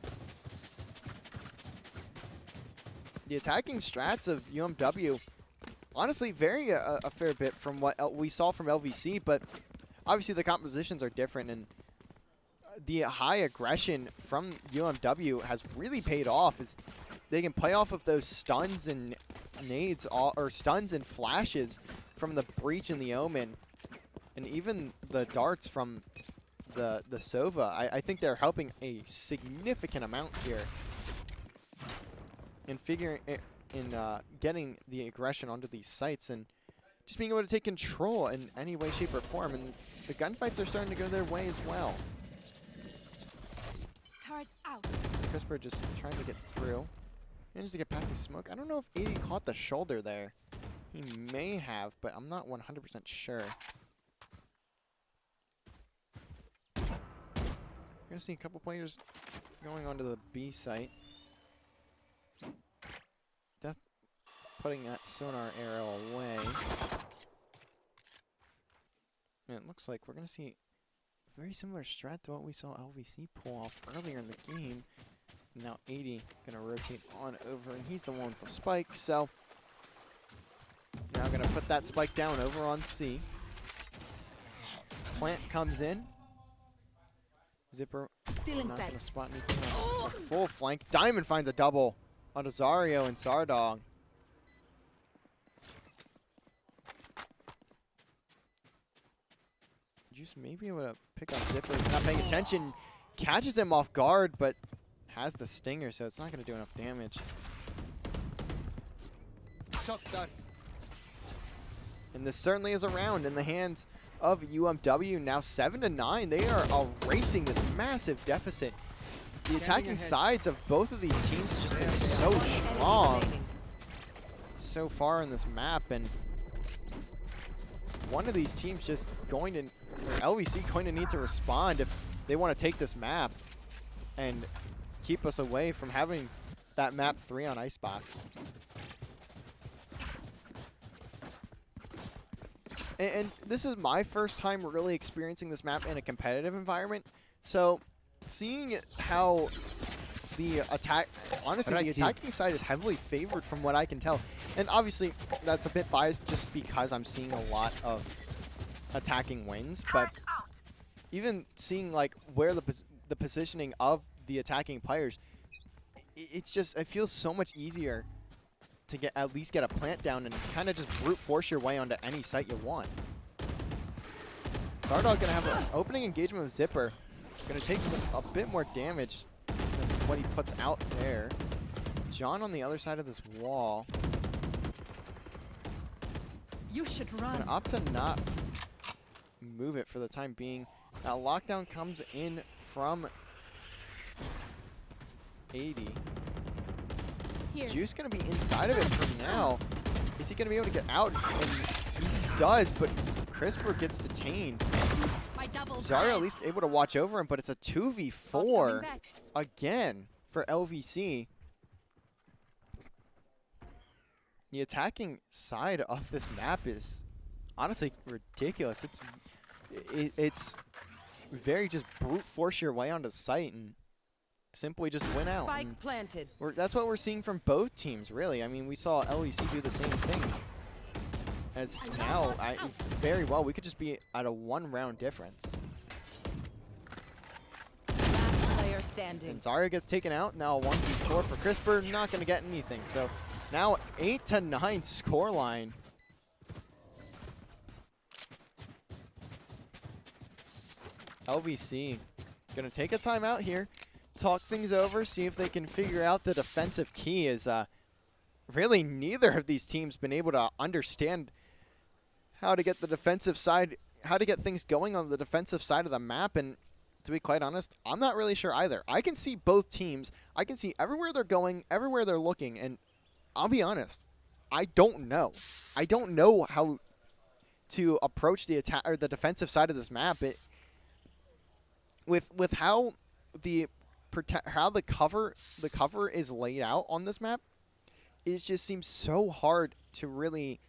The attacking strats of UMW honestly vary a fair bit from what we saw from LVC, but obviously the compositions are different, and the high aggression from UMW has really paid off as they can play off of those stuns and nades, or stuns and flashes from the Breach and the Omen, and even the darts from the Sova. I think they're helping a significant amount here in getting the aggression onto these sites and just being able to take control in any way, shape, or form. And the gunfights are starting to go their way as well. Turret out. Crisper just trying to get through. Managed to get past the smoke. I don't know if 80 caught the shoulder there. He may have, but I'm not 100% sure. We're going to see a couple players going onto the B site. Death putting that sonar arrow away. And it looks like we're going to see a very similar strat to what we saw LVC pull off earlier in the game. Now 80 going to rotate on over, and he's the one with the spike, so now going to put that spike down over on C. Plant comes in. Zipper not going to spot anything on a full flank. Diamond finds a double on Azario and Sardog. Juice may be able to pick up Zipper. He's not paying attention. Catches him off guard, but has the stinger, so it's not going to do enough damage. Shot done. And this certainly is a round in the hands of UMW. Now 7-9. They are erasing this massive deficit. The attacking sides of both of these teams has just been so strong so far in this map, and one of these teams just going to, or LVC going to need to respond if they want to take this map and keep us away from having that map 3 on Icebox. And this is my first time really experiencing this map in a competitive environment, so seeing how the attack, honestly, the attacking side is heavily favored from what I can tell. And obviously, that's a bit biased just because I'm seeing a lot of attacking wins. But even seeing like where the positioning of the attacking players, it's just, it feels so much easier to at least get a plant down and kind of just brute force your way onto any site you want. Sardog gonna have an opening engagement with Zipper. Gonna take a bit more damage than what he puts out there. John on the other side of this wall. You should run. Gonna opt to not move it for the time being. Now lockdown comes in from 80. Here. Juice gonna be inside of it for now. Is he gonna be able to get out? And he does, but Crisper gets detained. Zario at least able to watch over him, but it's a 2v4 again for LVC. The attacking side of this map is honestly ridiculous. It's very just brute force your way onto the site and simply just win out. Spike planted. That's what we're seeing from both teams, really. I mean, we saw LVC do the same thing. As now, very well, we could just be at a 1-round difference. Last player standing. And Zario gets taken out. Now a 1v4 for Crisper. Not going to get anything. So now 8-9 scoreline. LVC gonna take a timeout here, talk things over, see if they can figure out the defensive key. Is really neither of these teams been able to understand how to get the defensive side, how to get things going on the defensive side of the map. And to be quite honest, I'm not really sure either. I can see both teams. I can see everywhere they're going, everywhere they're looking, and I'll be honest, I don't know. I don't know how to approach the attack or the defensive side of this map. With how the cover is laid out on this map, it just seems so hard to really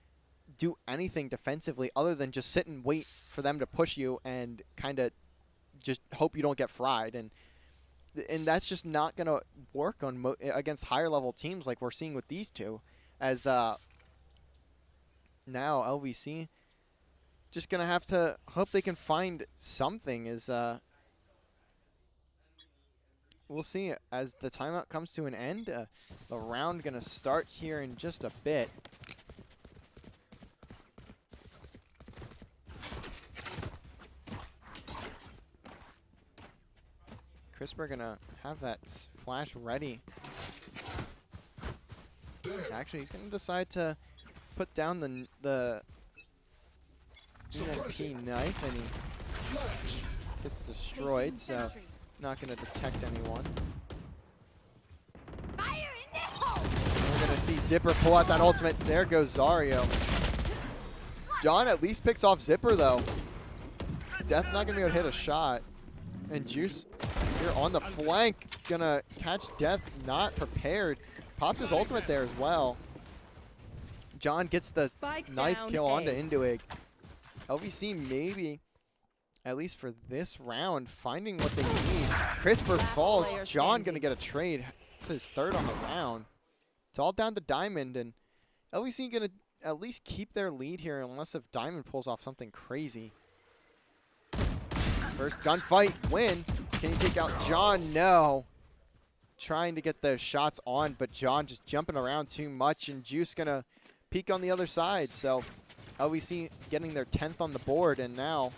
do anything defensively other than just sit and wait for them to push you and kind of just hope you don't get fried. And that's just not going to work on against higher level teams like we're seeing with these two. As now LVC just going to have to hope they can find something. As we'll see as the timeout comes to an end. The round going to start here in just a bit. Crisper gonna have that flash ready. Actually, he's gonna decide to put down the EMP knife, and he gets destroyed. So not gonna detect anyone. We're gonna see Zipper pull out that ultimate. There goes Zario. John at least picks off Zipper though. Death not gonna be able to hit a shot, and Juice here on the flank, gonna catch Death not prepared. Pops his ultimate there as well. John gets the knife kill onto Induig. LVC maybe, at least for this round, finding what they need. Crisper falls. John gonna get a trade. It's his third on the round. It's all down to Diamond, and LVC gonna at least keep their lead here unless if Diamond pulls off something crazy. First gunfight win. Can he take out John? No. Trying to get the shots on, but John just jumping around too much, and Juice gonna peek on the other side. So LVC getting their 10th on the board, and now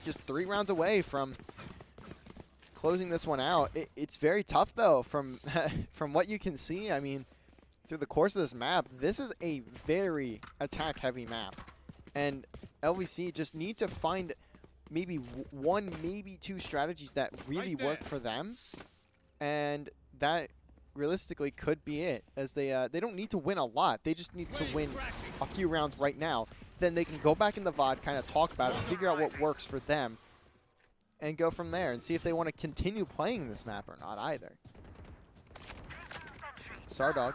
just 3 rounds away from closing this one out. It's very tough though from from what you can see. I mean, through the course of this map, this is a very attack heavy map, and LVC just need to find maybe one, maybe 2 strategies that really work for them, and that realistically could be it. As they don't need to win a lot, they just need to win a few rounds right now. Then they can go back in the VOD, kind of talk about it, figure out what works for them, and go from there and see if they want to continue playing this map or not either. Sardog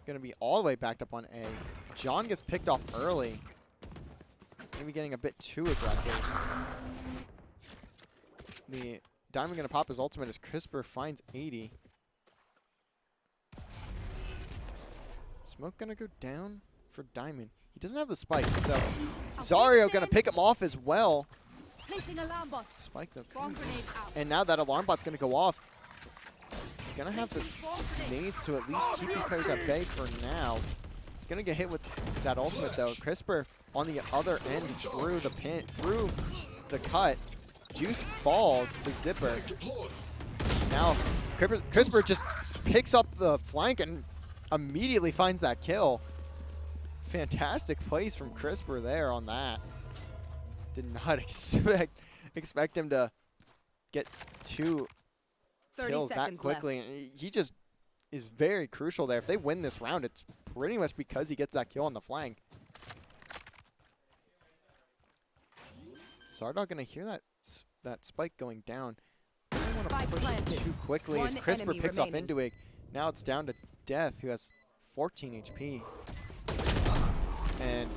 gonna be all the way backed up on A. John gets picked off early. Maybe getting a bit too aggressive. The Diamond gonna pop his ultimate as Crisper finds 80. Smoke gonna go down for Diamond. He doesn't have the spike, so Zario gonna pick him off as well. Placing alarm bot. Spike them. Swarm grenade out. And now that alarm bot's gonna go off. He's gonna have the nades to at least keep these players at bay for now. He's gonna get hit with that ultimate though. Crisper on the other end through the pin, through the cut. Juice falls to Zipper. Now Crisper just picks up the flank and immediately finds that kill. Fantastic plays from Crisper there on that. Did not expect him to get 2 kills that quickly. And he just is very crucial there. If they win this round, it's pretty much because he gets that kill on the flank. Sardog gonna hear that spike going down. I don't want to push it too quickly as Crisper picks off Induig. Now it's down to Death, who has 14 HP. And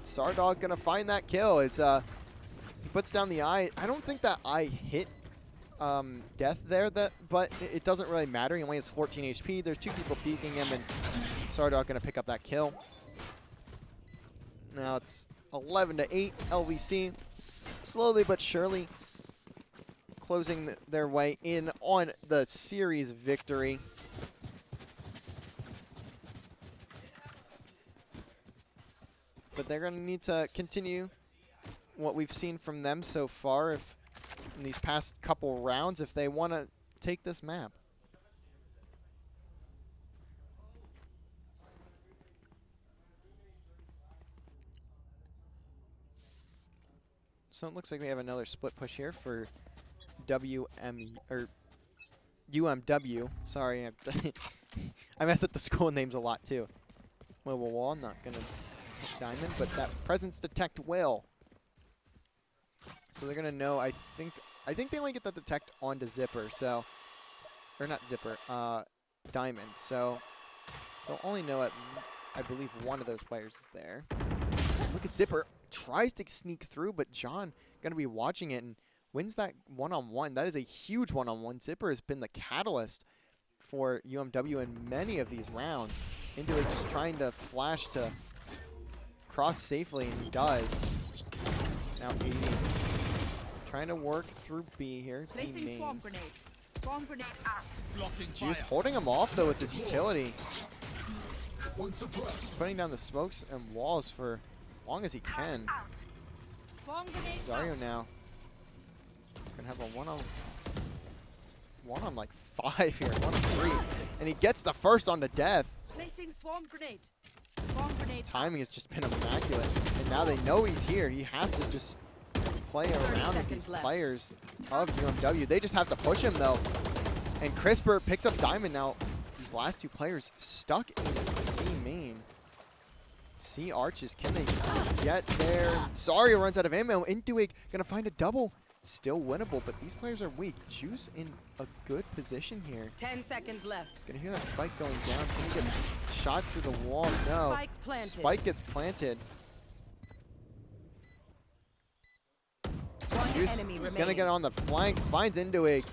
Sardog gonna find that kill as he puts down the eye. I don't think that eye hit Death there, but it doesn't really matter. He only has 14 HP. There's 2 people peeking him, and Sardog gonna pick up that kill. Now it's 11-8 LVC. Slowly but surely closing their way in on the series victory. But they're going to need to continue what we've seen from them so far, if in these past couple rounds, if they want to take this map. So it looks like we have another split push here for UMW. Sorry, I messed up the school names a lot too. Mobile wall, not gonna hit diamond, but that presence detect will. So they're gonna know. I think they only get that detect onto zipper. So, or not zipper, diamond. So they'll only know at, I believe, one of those players is there. Look at zipper. Tries to sneak through, but John going to be watching it and wins that one-on-one. That is a huge one-on-one. Zipper has been the catalyst for UMW in many of these rounds. Into it, just trying to flash to cross safely, and he does. Now 80. Trying to work through B here. B Placing main. swarm grenade. Swarm grenade out. Blocking Juice fire. holding him off, though, with his utility. One suppressed. Putting down the smokes and walls for as long as he can. Swarm grenade Zario out. now gonna have a one on like 5 here, 1 on 3, and he gets the first on to death. Placing swarm grenade. Swarm His grenade. timing has just been immaculate, and now they know he's here. He has to just play 30 around with these seconds left. players of UMW. They just have to push him though, and Crisper picks up diamond now. These last 2 players stuck in C main. C arches, can they get there? Zario runs out of ammo. Intuig gonna find a double. Still winnable, but these players are weak. Juice in a good position here. 10 seconds left. Gonna hear that spike going down. Can he get shots through the wall? No. Spike planted. Spike gets planted. One Juice enemy is remaining. gonna get on the flank, finds Intuig.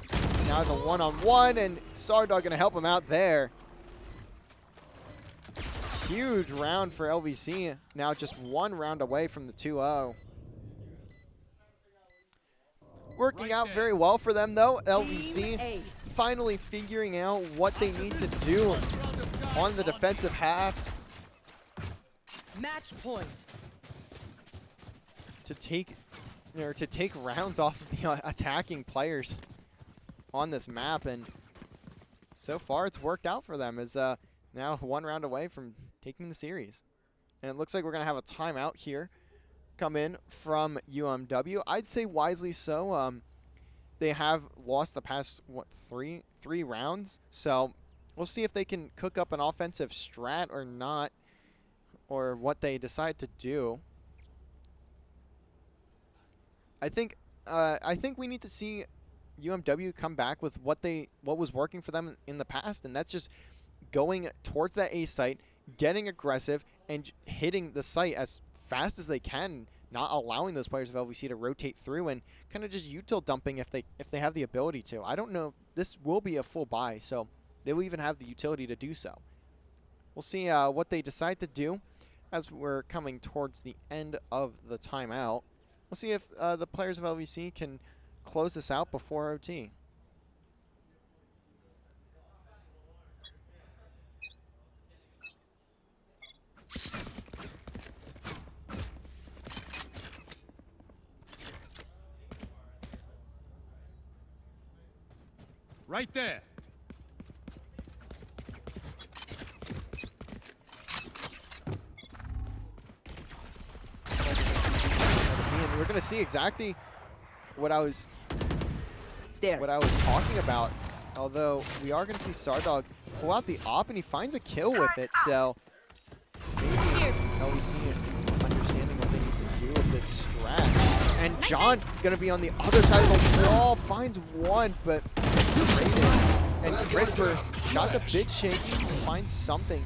Now it's a one-on-one, and Sardog gonna help him out there. Huge round for LVC. Now just 1 round away from the 2-0. Working Right out there. very well for them though. Team LVC ace. finally figuring out what they need to do on the defensive half Match point. to take rounds off of the attacking players on this map, and so far it's worked out for them. As now 1 round away from taking the series, and it looks like we're gonna have a timeout here come in from UMW. I'd say wisely so. They have lost the past three rounds, so we'll see if they can cook up an offensive strat or not, or what they decide to do. I think we need to see UMW come back with what was working for them in the past, and that's just going towards that A site, getting aggressive, and hitting the site as fast as they can, not allowing those players of LVC to rotate through, and kind of just util dumping if they have the ability to. I don't know. This will be a full buy, so they will even have the utility to do so. We'll see what they decide to do as we're coming towards the end of the timeout. We'll see if the players of LVC can close this out before OT. Right there. And we're going to see exactly what I was talking about. Although we are going to see Sardog pull out the op, and he finds a kill with it. So maybe LVC understanding what they need to do with this strat. And John going to be on the other side of the wall, finds one, but traded. And Crisper, shots a bit shaky, finds something.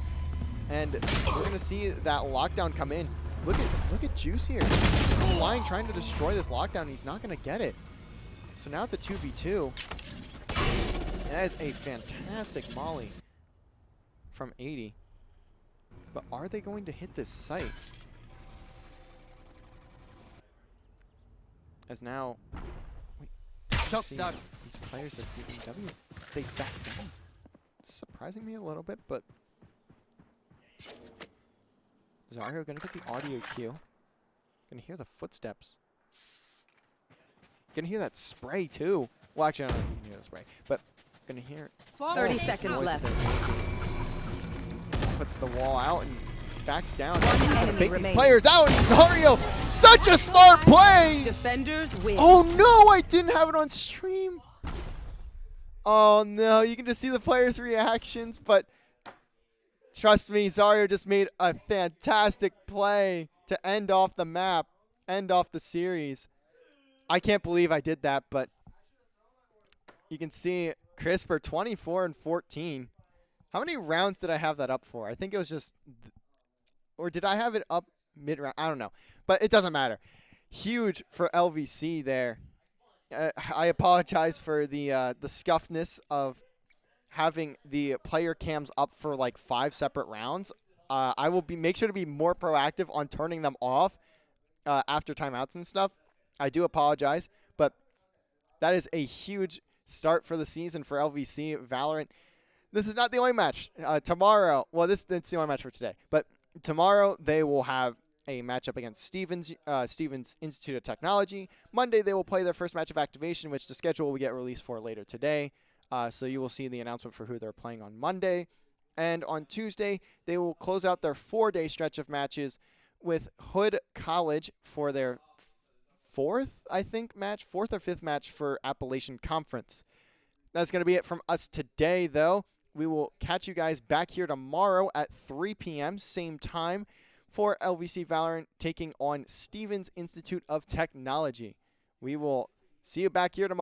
And we're going to see that lockdown come in. Look at Juice here. Flying, trying to destroy this lockdown. He's not going to get it. So now it's a 2v2. That is a fantastic molly from 80. But are they going to hit this site? As now, Shut see, down. these players at UMW, they back down. It's surprising me a little bit, but Zario gonna get the audio cue. Gonna hear the footsteps. Gonna hear that spray too. Well, actually, I don't know if you can hear the spray, but gonna hear it. Swarm 30 grenade seconds out. left. Puts the wall out and backs down. One He's gonna enemy bait these remaining. players out. And Zario, such a smart play. Defenders win. Oh no, I didn't have it on stream. Oh no, you can just see the players' reactions, but trust me, Zario just made a fantastic play to end off the map, end off the series. I can't believe I did that, but you can see CRISPR 24 and 14. How many rounds did I have that up for? I think it was just, or did I have it up mid-round? I don't know, but it doesn't matter. Huge for LVC there. I apologize for the scuffness of having the player cams up for like 5 separate rounds. I will make sure to be more proactive on turning them off after timeouts and stuff. I do apologize, but that is a huge start for the season for LVC Valorant. This is not the only match. Tomorrow, well, that's the only match for today, but tomorrow they will have a matchup against Stevens Institute of Technology. Monday they will play their first match of activation, which the schedule will get released for later today. So you will see the announcement for who they're playing on Monday. And on Tuesday, they will close out their 4-day stretch of matches with Hood College for their fourth or fifth match for Appalachian Conference. That's going to be it from us today, though. We will catch you guys back here tomorrow at 3 p.m., same time, for LVC Valorant taking on Stevens Institute of Technology. We will see you back here tomorrow.